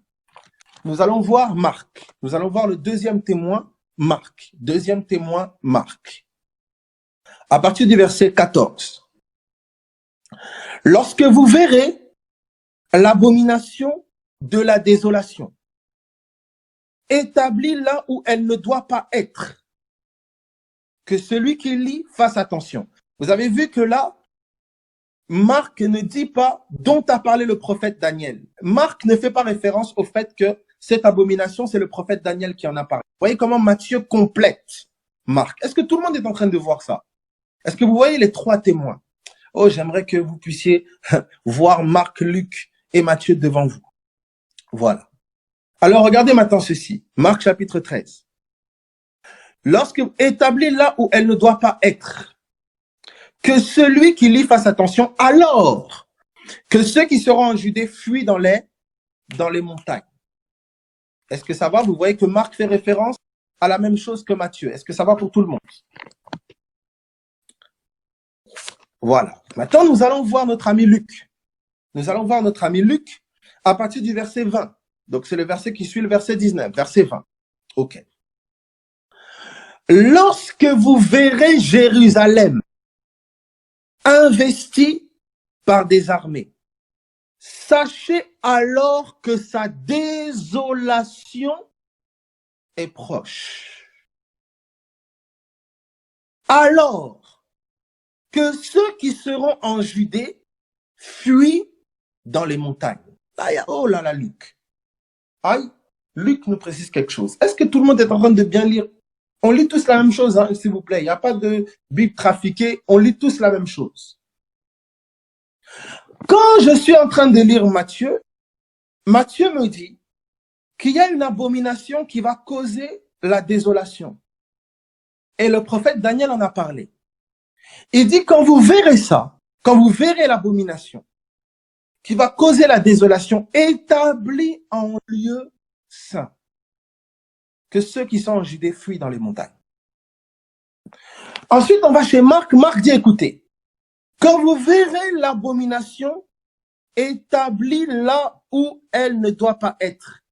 Nous allons voir Marc. Nous allons voir le deuxième témoin, Marc. Deuxième témoin, Marc. À partir du verset 14. Lorsque vous verrez l'abomination de la désolation, établie là où elle ne doit pas être, que celui qui lit fasse attention. Vous avez vu que là, Marc ne dit pas dont a parlé le prophète Daniel. Marc ne fait pas référence au fait que cette abomination, c'est le prophète Daniel qui en a parlé. Vous voyez comment Matthieu complète Marc. Est-ce que tout le monde est en train de voir ça? Est-ce que vous voyez les trois témoins? Oh, j'aimerais que vous puissiez voir Marc, Luc et Matthieu devant vous. Voilà. Alors, regardez maintenant ceci. Marc chapitre 13. Lorsque établie là où elle ne doit pas être, que celui qui lit fasse attention, alors que ceux qui seront en Judée fuient dans les montagnes. Est-ce que ça va? Vous voyez que Marc fait référence à la même chose que Matthieu. Est-ce que ça va pour tout le monde? Voilà. Maintenant, nous allons voir notre ami Luc. Nous allons voir notre ami Luc à partir du verset 20. Donc, c'est le verset qui suit le verset 19, verset 20. OK. Lorsque vous verrez Jérusalem investie par des armées, sachez alors que sa désolation est proche. Alors que ceux qui seront en Judée fuient dans les montagnes. Oh là là, Luc. Aïe, Luc nous précise quelque chose. Est-ce que tout le monde est en train de bien lire? On lit tous la même chose, hein, s'il vous plaît. Il n'y a pas de Bible trafiquée. On lit tous la même chose. Quand je suis en train de lire Matthieu, Matthieu me dit qu'il y a une abomination qui va causer la désolation. Et le prophète Daniel en a parlé. Il dit, quand vous verrez ça, quand vous verrez l'abomination qui va causer la désolation établie en lieu saint, que ceux qui sont en Judée fuient dans les montagnes. Ensuite, on va chez Marc. Marc dit, écoutez, quand vous verrez l'abomination établie là où elle ne doit pas être,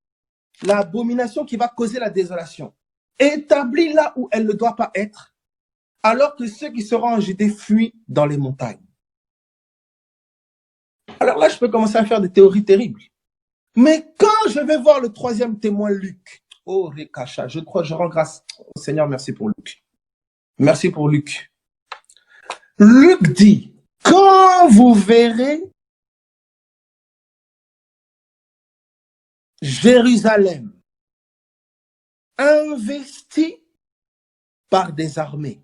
l'abomination qui va causer la désolation, établie là où elle ne doit pas être, alors que ceux qui seront en Judée fuient dans les montagnes. Alors là, je peux commencer à faire des théories terribles. Mais quand je vais voir le troisième témoin, Luc, oh, Rekacha, je crois, je rends grâce au Seigneur, merci pour Luc. Merci pour Luc. Luc dit, quand vous verrez Jérusalem investie par des armées,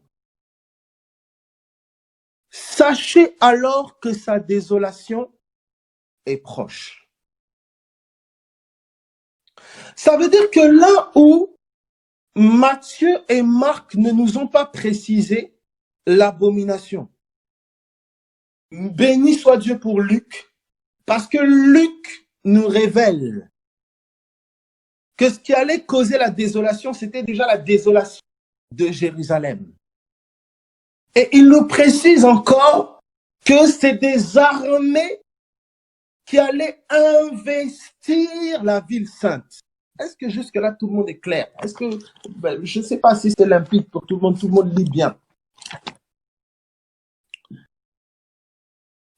sachez alors que sa désolation est proche. Ça veut dire que là où Matthieu et Marc ne nous ont pas précisé l'abomination, béni soit Dieu pour Luc, parce que Luc nous révèle que ce qui allait causer la désolation, c'était déjà la désolation de Jérusalem. Et il nous précise encore que c'est des armées qui allaient investir la ville sainte. Est-ce que jusque-là, tout le monde est clair? Est-ce que, je ne sais pas si c'est limpide pour tout le monde lit bien.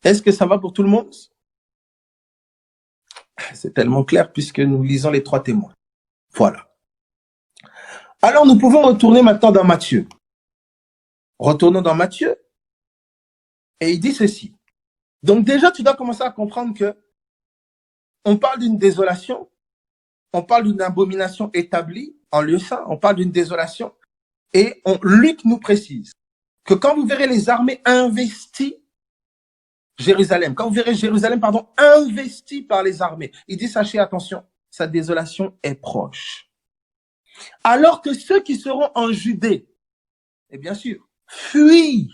Est-ce que ça va pour tout le monde? C'est tellement clair puisque nous lisons les trois témoins. Voilà. Alors, nous pouvons retourner maintenant dans Matthieu. Retournons dans Matthieu. Et il dit ceci. Donc déjà, tu dois commencer à comprendre que on parle d'une désolation, on parle d'une abomination établie en lieu saint, on parle d'une désolation. Et Luc nous précise que quand vous verrez les armées investies Jérusalem, quand vous verrez Jérusalem, pardon, investie par les armées, il dit, sachez, attention, sa désolation est proche. Alors que ceux qui seront en Judée, et bien sûr, fuient,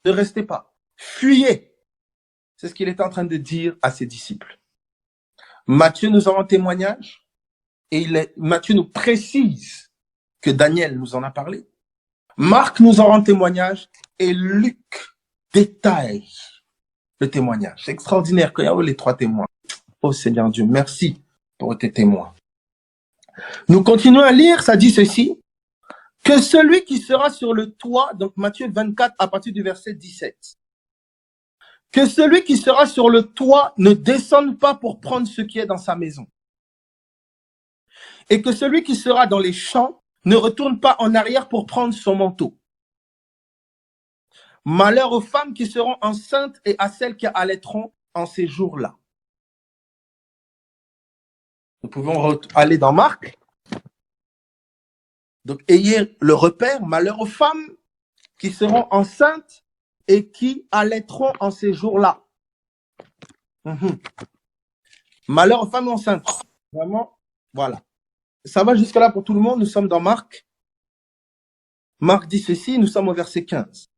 ne restez pas, fuyez. C'est ce qu'il est en train de dire à ses disciples. Matthieu nous en rend témoignage et Matthieu nous précise que Daniel nous en a parlé. Marc nous en rend témoignage et Luc détaille le témoignage. C'est extraordinaire qu'il y a les trois témoins. Oh Seigneur Dieu, merci pour tes témoins. Nous continuons à lire, ça dit ceci, que celui qui sera sur le toit, donc Matthieu 24 à partir du verset 17, que celui qui sera sur le toit ne descende pas pour prendre ce qui est dans sa maison. Et que celui qui sera dans les champs ne retourne pas en arrière pour prendre son manteau. Malheur aux femmes qui seront enceintes et à celles qui allaiteront en ces jours-là. Nous pouvons aller dans Marc. Donc, ayez le repère, malheur aux femmes qui seront enceintes et qui allaiteront en ces jours-là. Malheur aux femmes enceintes. Vraiment, voilà. Ça va jusque-là pour tout le monde. Nous sommes dans Marc. Marc dit ceci, nous sommes au verset 15.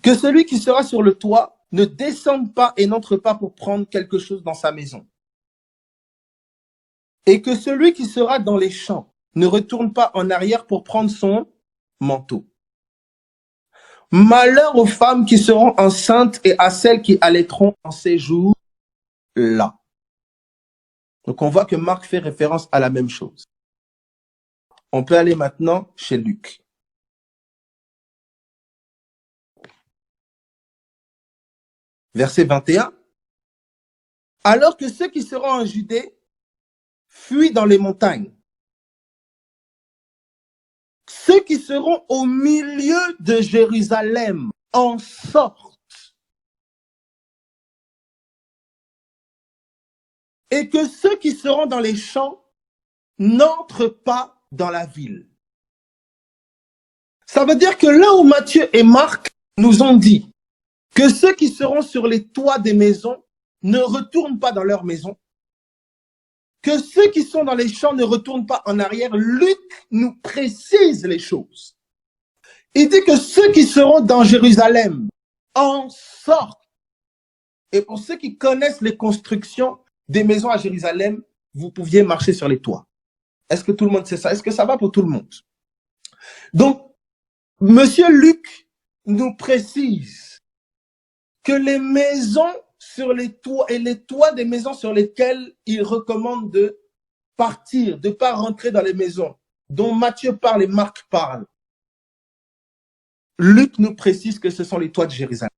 Que celui qui sera sur le toit ne descende pas et n'entre pas pour prendre quelque chose dans sa maison. Et que celui qui sera dans les champs ne retourne pas en arrière pour prendre son manteau. Malheur aux femmes qui seront enceintes et à celles qui allaiteront en ces jours-là. Donc on voit que Marc fait référence à la même chose. On peut aller maintenant chez Luc. Verset 21. Alors que ceux qui seront en Judée fuient dans les montagnes, ceux qui seront au milieu de Jérusalem en sortent, et que ceux qui seront dans les champs n'entrent pas dans la ville. Ça veut dire que là où Matthieu et Marc nous ont dit que ceux qui seront sur les toits des maisons ne retournent pas dans leur maison, que ceux qui sont dans les champs ne retournent pas en arrière, Luc nous précise les choses. Il dit que ceux qui seront dans Jérusalem en sortent. Et pour ceux qui connaissent les constructions des maisons à Jérusalem, vous pouviez marcher sur les toits. Est-ce que tout le monde sait ça? Est-ce que ça va pour tout le monde? Donc, Monsieur Luc nous précise que les maisons sur les toits et les toits des maisons sur lesquelles il recommande de partir, de ne pas rentrer dans les maisons, dont Matthieu parle et Marc parle. Luc nous précise que ce sont les toits de Jérusalem.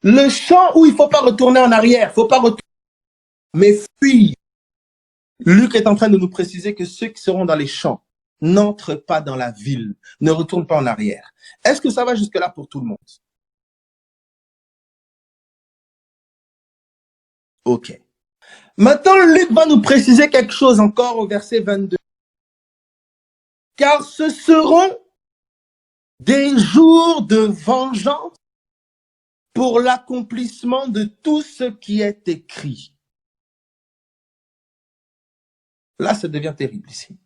Le champ où il ne faut pas retourner en arrière, il ne faut pas retourner, mais fuir. Luc est en train de nous préciser que ceux qui seront dans les champs n'entrent pas dans la ville, ne retournent pas en arrière. Est-ce que ça va jusque-là pour tout le monde? Ok. Maintenant, Luc va nous préciser quelque chose encore au verset 22. Car ce seront des jours de vengeance pour l'accomplissement de tout ce qui est écrit. Là, ça devient terrible ici.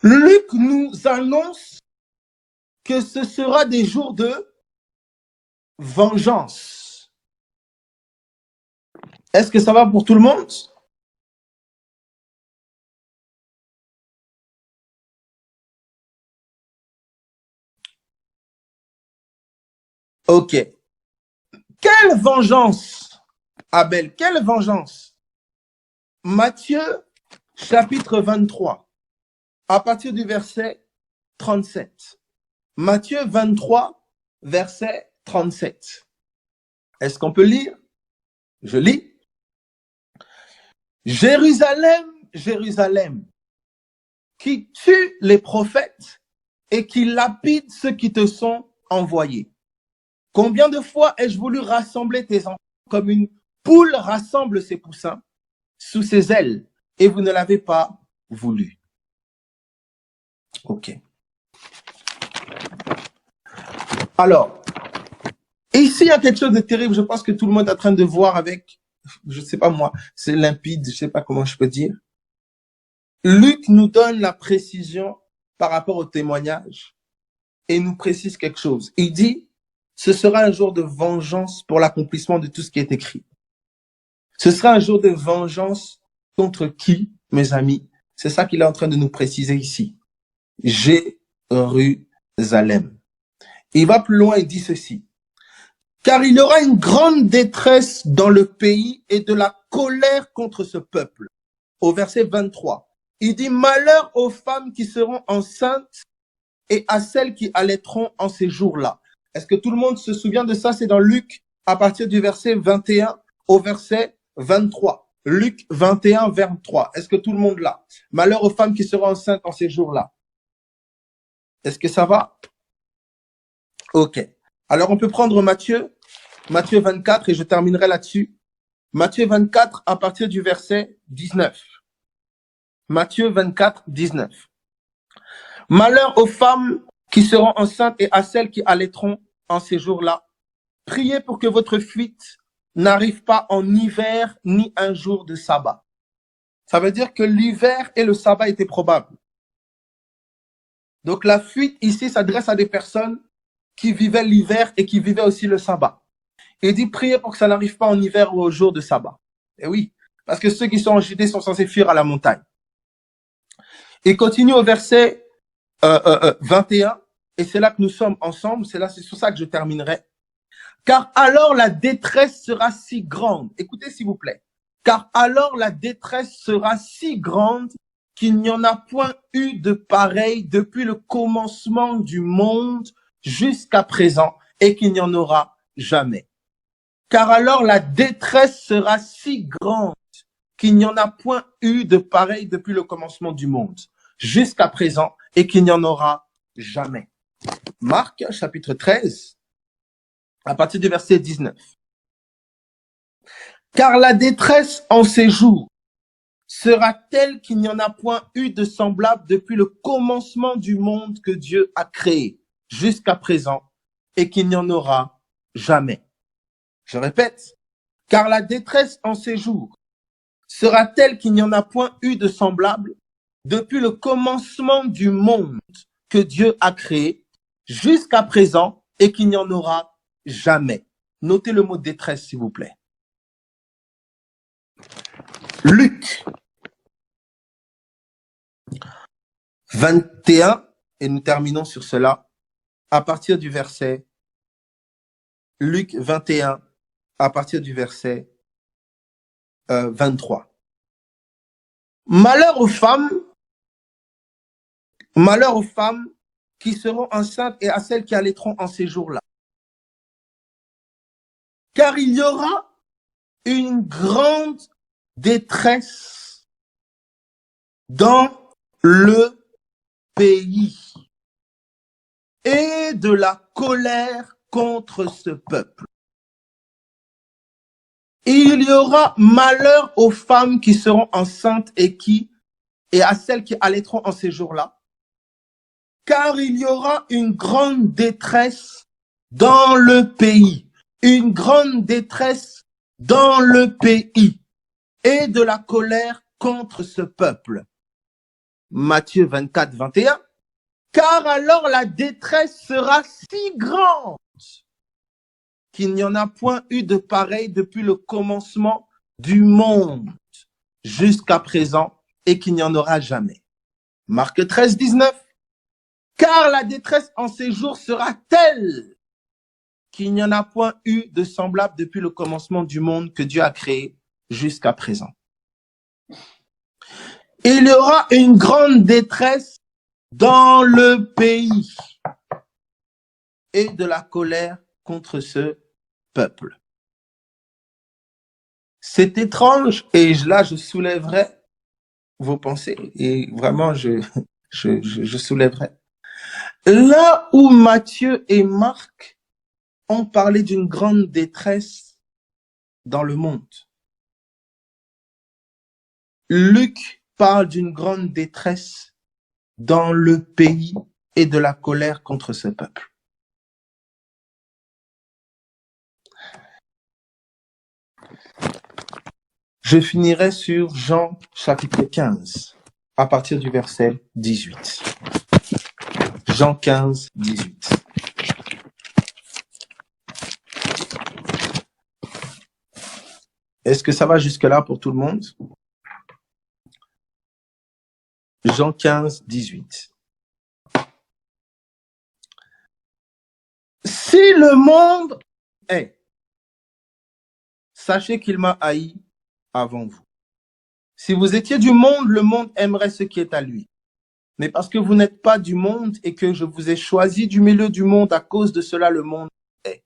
Luc nous annonce que ce sera des jours de vengeance. Est-ce que ça va pour tout le monde? Ok. Quelle vengeance, Abel? Quelle vengeance? Matthieu, chapitre 23, à partir du verset 37. Matthieu 23, verset 37. Est-ce qu'on peut lire? Je lis. Jérusalem, Jérusalem, qui tue les prophètes et qui lapide ceux qui te sont envoyés. Combien de fois ai-je voulu rassembler tes enfants comme une poule rassemble ses poussins sous ses ailes et vous ne l'avez pas voulu. Ok. Alors, ici, il y a quelque chose de terrible. Je pense que tout le monde est en train de voir avec, je ne sais pas moi, c'est limpide, je ne sais pas comment je peux dire. Luc nous donne la précision par rapport au témoignage et nous précise quelque chose. Il dit, ce sera un jour de vengeance pour l'accomplissement de tout ce qui est écrit. Ce sera un jour de vengeance contre qui, mes amis? C'est ça qu'il est en train de nous préciser ici. Jérusalem. Il va plus loin et dit ceci. Car il y aura une grande détresse dans le pays et de la colère contre ce peuple. Au verset 23, il dit, malheur aux femmes qui seront enceintes et à celles qui allaiteront en ces jours-là. Est-ce que tout le monde se souvient de ça? C'est dans Luc, à partir du verset 21 au verset 23. Luc 21, 23. Est-ce que tout le monde l'a? Malheur aux femmes qui seront enceintes en ces jours-là. Est-ce que ça va? Ok. Alors, on peut prendre Matthieu 24, et je terminerai là-dessus. Matthieu 24, à partir du verset 19. Matthieu 24, 19. Malheur aux femmes qui seront enceintes et à celles qui allaiteront en ces jours-là. Priez pour que votre fuite n'arrive pas en hiver ni un jour de sabbat. Ça veut dire que l'hiver et le sabbat étaient probables. Donc la fuite ici s'adresse à des personnes qui vivaient l'hiver et qui vivaient aussi le sabbat. Il dit priez pour que ça n'arrive pas en hiver ou au jour de sabbat. Et oui, parce que ceux qui sont en Judée sont censés fuir à la montagne. Il continue au verset 21, et c'est là que nous sommes ensemble, c'est sur ça que je terminerai. Car alors la détresse sera si grande, écoutez s'il vous plaît, car alors la détresse sera si grande qu'il n'y en a point eu de pareil depuis le commencement du monde jusqu'à présent, et qu'il n'y en aura jamais. Car alors la détresse sera si grande qu'il n'y en a point eu de pareil depuis le commencement du monde jusqu'à présent, et qu'il n'y en aura jamais. Marc, chapitre 13, à partir du verset 19. Car la détresse en ces jours sera telle qu'il n'y en a point eu de semblable depuis le commencement du monde que Dieu a créé jusqu'à présent, et qu'il n'y en aura jamais. Je répète, car la détresse en ces jours sera telle qu'il n'y en a point eu de semblable depuis le commencement du monde que Dieu a créé jusqu'à présent, et qu'il n'y en aura jamais. Notez le mot détresse, s'il vous plaît. Luc 21, et nous terminons sur cela, à partir du verset, Luc 21, à partir du verset 23. Malheur aux femmes qui seront enceintes et à celles qui allaiteront en ces jours-là. Car il y aura une grande détresse dans le pays et de la colère contre ce peuple. Il y aura malheur aux femmes qui seront enceintes et à celles qui allaiteront en ces jours-là, car il y aura une grande détresse dans le pays, une grande détresse dans le pays et de la colère contre ce peuple. Matthieu 24, 21. Car alors la détresse sera si grande qu'il n'y en a point eu de pareil depuis le commencement du monde jusqu'à présent, et qu'il n'y en aura jamais. Marc 13, 19. Car la détresse en ces jours sera telle qu'il n'y en a point eu de semblable depuis le commencement du monde que Dieu a créé jusqu'à présent. Il y aura une grande détresse dans le pays et de la colère contre ce peuple. C'est étrange, et là je soulèverai vos pensées, et vraiment je soulèverai. Là où Matthieu et Marc ont parlé d'une grande détresse dans le monde, Luc parle d'une grande détresse dans le pays et de la colère contre ce peuple. Je finirai sur Jean chapitre 15, à partir du verset 18. Jean 15, 18. Est-ce que ça va jusque-là pour tout le monde? Jean 15, 18. Si le monde est, sachez qu'il m'a haï avant vous. Si vous étiez du monde, le monde aimerait ce qui est à lui. Mais parce que vous n'êtes pas du monde et que je vous ai choisi du milieu du monde, à cause de cela, le monde est.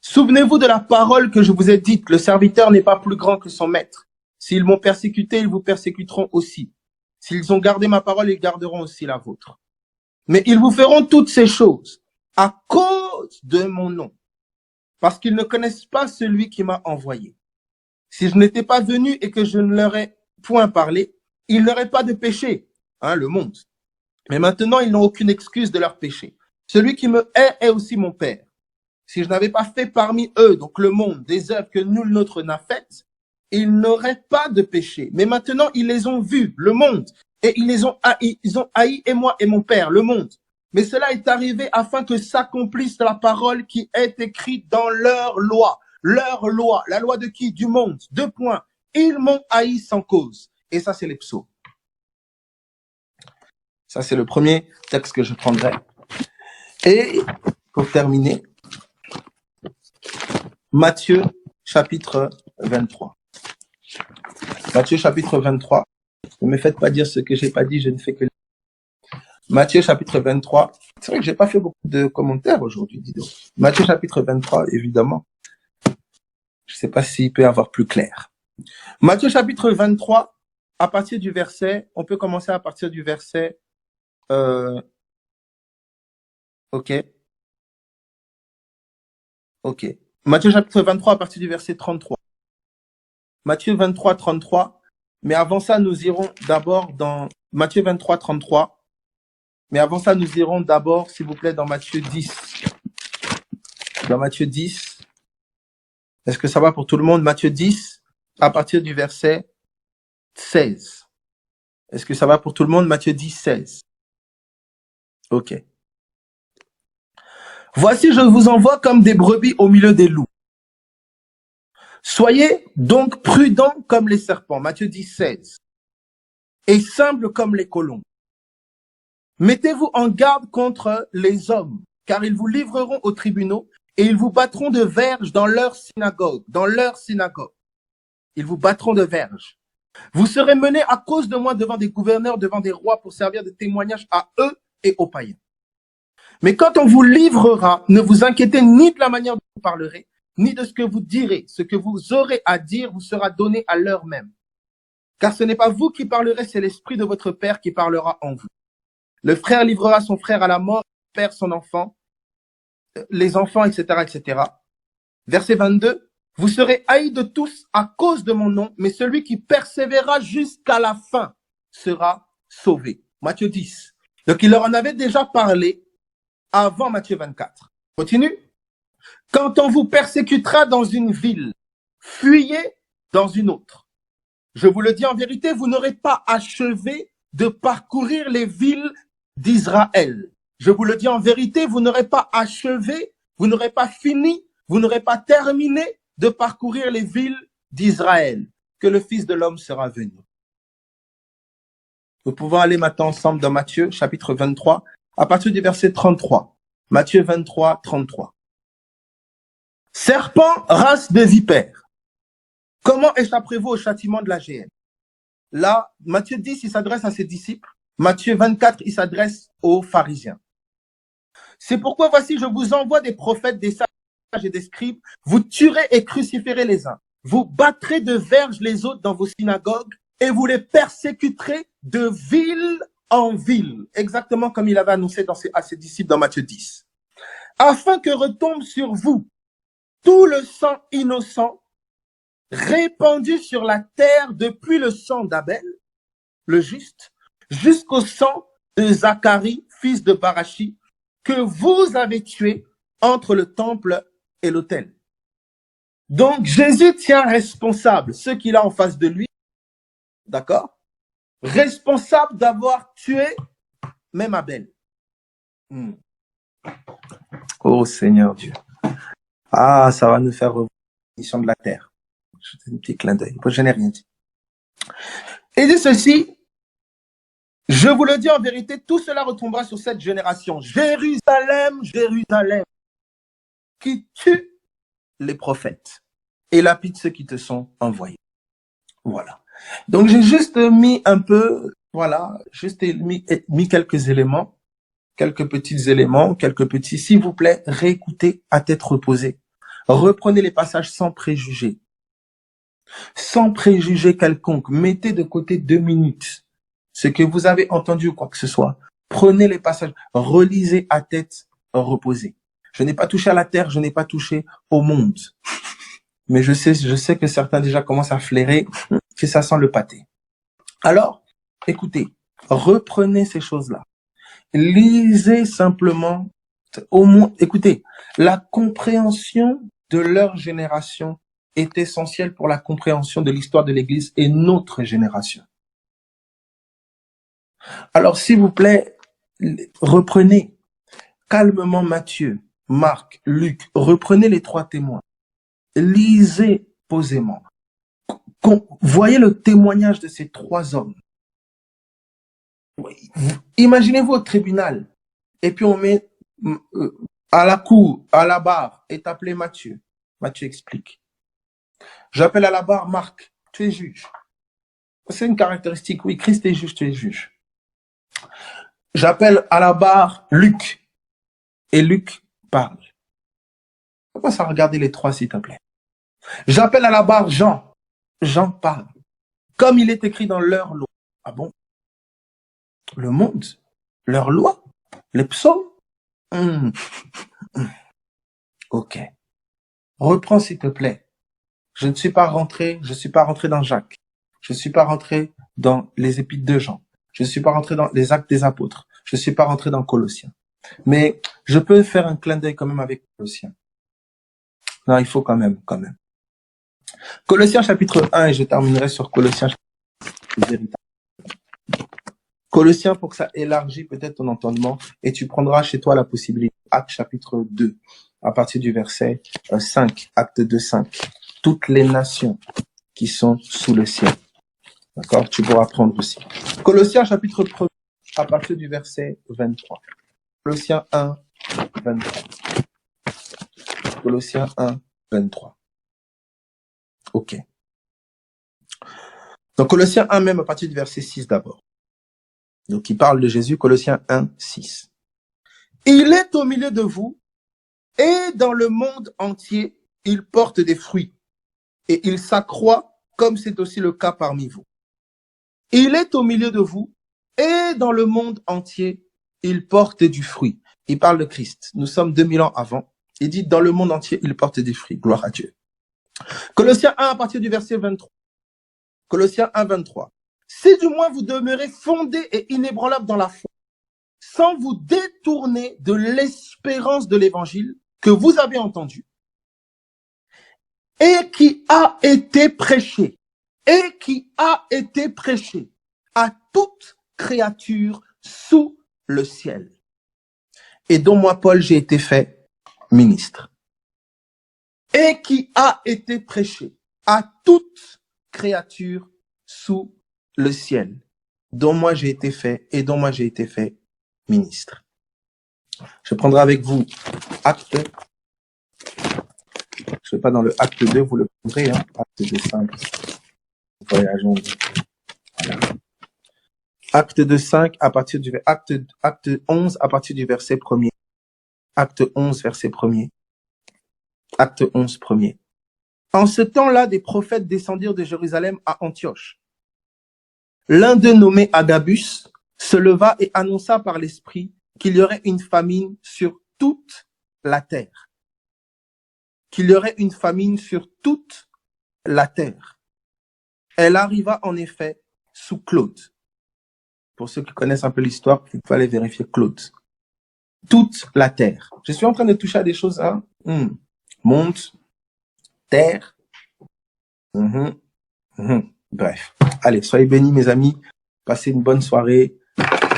Souvenez-vous de la parole que je vous ai dite, le serviteur n'est pas plus grand que son maître. S'ils m'ont persécuté, ils vous persécuteront aussi. S'ils ont gardé ma parole, ils garderont aussi la vôtre. Mais ils vous feront toutes ces choses à cause de mon nom, parce qu'ils ne connaissent pas celui qui m'a envoyé. Si je n'étais pas venu et que je ne leur ai point parlé, ils n'auraient pas de péché, le monde. Mais maintenant, ils n'ont aucune excuse de leur péché. Celui qui me hait est aussi mon Père. Si je n'avais pas fait parmi eux, donc le monde, des œuvres que nul n'autre n'a faites, ils n'auraient pas de péché. Mais maintenant, ils les ont vus, le monde, et ils ont haï, et moi et mon Père, le monde. Mais cela est arrivé afin que s'accomplisse la parole qui est écrite dans leur loi. Leur loi. La loi de qui? Du monde. 2 points. Ils m'ont haï sans cause. Et ça, c'est les psaumes. Ça, c'est le premier texte que je prendrai. Et pour terminer, Matthieu chapitre 23. Matthieu chapitre 23. Ne me faites pas dire ce que j'ai pas dit, je ne fais que... Matthieu chapitre 23. C'est vrai que j'ai pas fait beaucoup de commentaires aujourd'hui, dis donc. Matthieu chapitre 23, évidemment. Je sais pas s'il peut y avoir plus clair. Matthieu chapitre 23, à partir du verset, on peut commencer à partir du verset, ok. Matthieu chapitre 23, à partir du verset 33. Matthieu 23, 33. Mais avant ça, nous irons d'abord dans Matthieu 23, 33. Mais avant ça, nous irons d'abord, s'il vous plaît, dans Matthieu 10. Dans Matthieu 10. Est-ce que ça va pour tout le monde? Matthieu 10, à partir du verset 16. Est-ce que ça va pour tout le monde? Matthieu 10, 16. Ok. Voici, je vous envoie comme des brebis au milieu des loups. Soyez donc prudents comme les serpents. Matthieu 10, 16. Et simples comme les colombes. Mettez-vous en garde contre les hommes, car ils vous livreront aux tribunaux et ils vous battront de verges dans leur synagogue. Dans leur synagogue. Ils vous battront de verges. Vous serez menés à cause de moi devant des gouverneurs, devant des rois pour servir de témoignage à eux et aux païens. Mais quand on vous livrera, ne vous inquiétez ni de la manière dont vous parlerez, ni de ce que vous direz. Ce que vous aurez à dire vous sera donné à l'heure même. Car ce n'est pas vous qui parlerez, c'est l'Esprit de votre Père qui parlera en vous. Le frère livrera son frère à la mort, le père son enfant, les enfants, etc., etc. Verset 22. Vous serez haïs de tous à cause de mon nom, mais celui qui persévérera jusqu'à la fin sera sauvé. Matthieu 10. Donc il leur en avait déjà parlé avant Matthieu 24. Continue. Quand on vous persécutera dans une ville, fuyez dans une autre. Je vous le dis en vérité, vous n'aurez pas achevé de parcourir les villes d'Israël. Je vous le dis en vérité, vous n'aurez pas achevé, vous n'aurez pas fini, vous n'aurez pas terminé de parcourir les villes d'Israël, que le Fils de l'homme sera venu. Nous pouvons aller maintenant ensemble dans Matthieu, chapitre 23, à partir du verset 33. Matthieu 23, 33. Serpent, race de vipères, comment échapperez-vous au châtiment de la géhenne? Là, Matthieu 10, il s'adresse à ses disciples. Matthieu 24, il s'adresse aux pharisiens. C'est pourquoi voici, je vous envoie des prophètes, des sages et des scribes. Vous tuerez et crucifierez les uns. Vous battrez de verges les autres dans vos synagogues et vous les persécuterez de ville en ville. Exactement comme il avait annoncé à ses disciples dans Matthieu 10. Afin que retombe sur vous tout le sang innocent répandu sur la terre depuis le sang d'Abel, le juste, jusqu'au sang de Zacharie, fils de Barachi, que vous avez tué entre le temple et l'autel. Donc, Jésus tient responsable ceux qu'il a en face de lui, d'accord? Responsable d'avoir tué même Abel. Oh Seigneur Dieu. Ah, ça va nous faire revoir la mission de la terre. Je fais un petit clin d'œil. Je n'ai rien dit. Et dit ceci, je vous le dis en vérité, tout cela retombera sur cette génération. Jérusalem, Jérusalem, qui tue les prophètes et lapide ceux qui te sont envoyés. Voilà. Donc, j'ai juste mis un peu, voilà, juste mis quelques éléments, quelques petits, s'il vous plaît, réécoutez à tête reposée. Reprenez les passages sans préjugés. Sans préjugés quelconque. Mettez de côté 2 minutes. Ce que vous avez entendu ou quoi que ce soit. Prenez les passages, relisez à tête reposée. Je n'ai pas touché à la terre, je n'ai pas touché au monde. Mais je sais que certains déjà commencent à flairer, que ça sent le pâté. Alors, écoutez, reprenez ces choses-là. Lisez simplement, au moins, écoutez, la compréhension de leur génération est essentielle pour la compréhension de l'histoire de l'Église et notre génération. Alors, s'il vous plaît, reprenez, calmement Matthieu, Marc, Luc, reprenez les 3 témoins. Lisez posément. Voyez le témoignage de ces 3 hommes. Imaginez-vous au tribunal, et puis on met à la cour, à la barre, est appelé Matthieu. Matthieu explique. J'appelle à la barre Marc, tu es juge. C'est une caractéristique, oui, Christ est juge, tu es juge. J'appelle à la barre Luc, et Luc parle. Commence à regarder les 3, s'il te plaît. J'appelle à la barre Jean, Jean parle. Comme il est écrit dans leur loi. Ah bon? Le monde, leur loi, les psaumes. Ok. Reprends s'il te plaît. Je ne suis pas rentré dans Jacques. Je ne suis pas rentré dans les épîtres de Jean. Je ne suis pas rentré dans les actes des apôtres. Je ne suis pas rentré dans Colossiens. Mais je peux faire un clin d'œil quand même avec Colossiens. Non, il faut quand même. Colossiens chapitre 1, et je terminerai sur Colossiens chapitre 1. Colossiens, pour que ça élargisse peut-être ton entendement, et tu prendras chez toi la possibilité. Acte chapitre 2, à partir du verset 5, acte 2, 5. Toutes les nations qui sont sous le ciel. D'accord? Tu pourras prendre aussi. Colossiens chapitre 1, à partir du verset 23. Colossiens 1, 23. Colossiens 1, 23. Ok. Donc Colossiens 1 même à partir du verset 6 d'abord. Donc il parle de Jésus, Colossiens 1, 6. Il est au milieu de vous et dans le monde entier, il porte des fruits et il s'accroît comme c'est aussi le cas parmi vous. Il est au milieu de vous et dans le monde entier, il porte du fruit. Il parle de Christ. Nous sommes 2000 ans avant. Il dit dans le monde entier, il porte des fruits. Gloire à Dieu. Colossiens 1 à partir du verset 23. Colossiens 1, 23. Si du moins vous demeurez fondés et inébranlables dans la foi, sans vous détourner de l'espérance de l'évangile que vous avez entendu et qui a été prêché à toute créature sous le ciel et dont moi, Paul, j'ai été fait ministre. Et qui a été prêché à toute créature sous le ciel, dont moi j'ai été fait ministre. Je prendrai avec vous acte. Je ne vais pas dans le acte 2, vous le prendrez, hein, acte 2 5. Voyageons. Voilà. Acte 2 5 à partir du acte 11 à partir du verset 1er. Acte 11 verset 1er. Acte 11 1er. En ce temps-là, des prophètes descendirent de Jérusalem à Antioche. L'un d'eux, nommé Agabus, se leva et annonça par l'Esprit qu'il y aurait une famine sur toute la terre. Qu'il y aurait une famine sur toute la terre. Elle arriva en effet sous Claude. Pour ceux qui connaissent un peu l'histoire, il faut aller vérifier Claude. Toute la terre. Je suis en train de toucher à des choses, hein. Monde, terre. Bref. Allez, soyez bénis, mes amis. Passez une bonne soirée.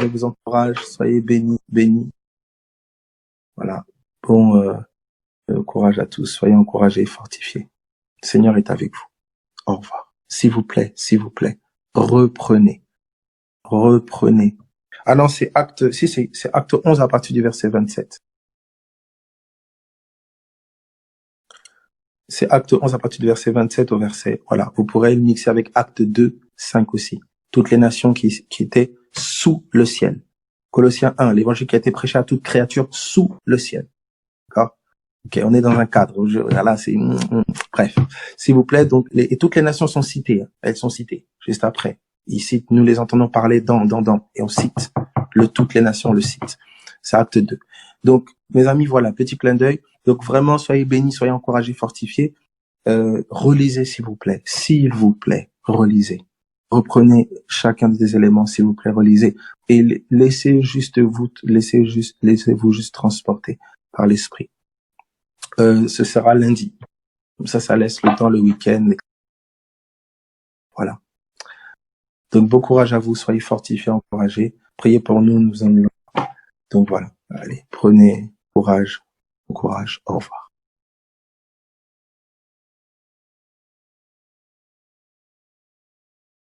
Je vous encourage. Soyez bénis. Voilà. Bon courage à tous. Soyez encouragés et fortifiés. Le Seigneur est avec vous. Au revoir. S'il vous plaît. Reprenez. Ah non, c'est acte 11 à partir du verset 27. C'est acte 11 à partir du verset 27 au verset, voilà. Vous pourrez le mixer avec acte 2, 5 aussi. Toutes les nations qui étaient sous le ciel. Colossiens 1, l'évangile qui a été prêché à toute créature sous le ciel. D'accord? Ok, on est dans un cadre. Là, c'est, bref. S'il vous plaît, donc, et toutes les nations sont citées. Hein. Elles sont citées. Juste après. Ici, nous les entendons parler dans. Et on cite. Toutes les nations le citent. C'est acte 2. Donc, mes amis, voilà, petit clin d'œil. Donc, vraiment, soyez bénis, soyez encouragés, fortifiés. Relisez, s'il vous plaît. Relisez. Reprenez chacun des éléments, s'il vous plaît, relisez. Et laissez-vous juste transporter par l'esprit. Ce sera lundi. Comme ça laisse le temps, le week-end. Voilà. Donc, bon courage à vous, soyez fortifiés, encouragés. Priez pour nous, nous en. Donc, voilà. Allez, prenez courage, au revoir.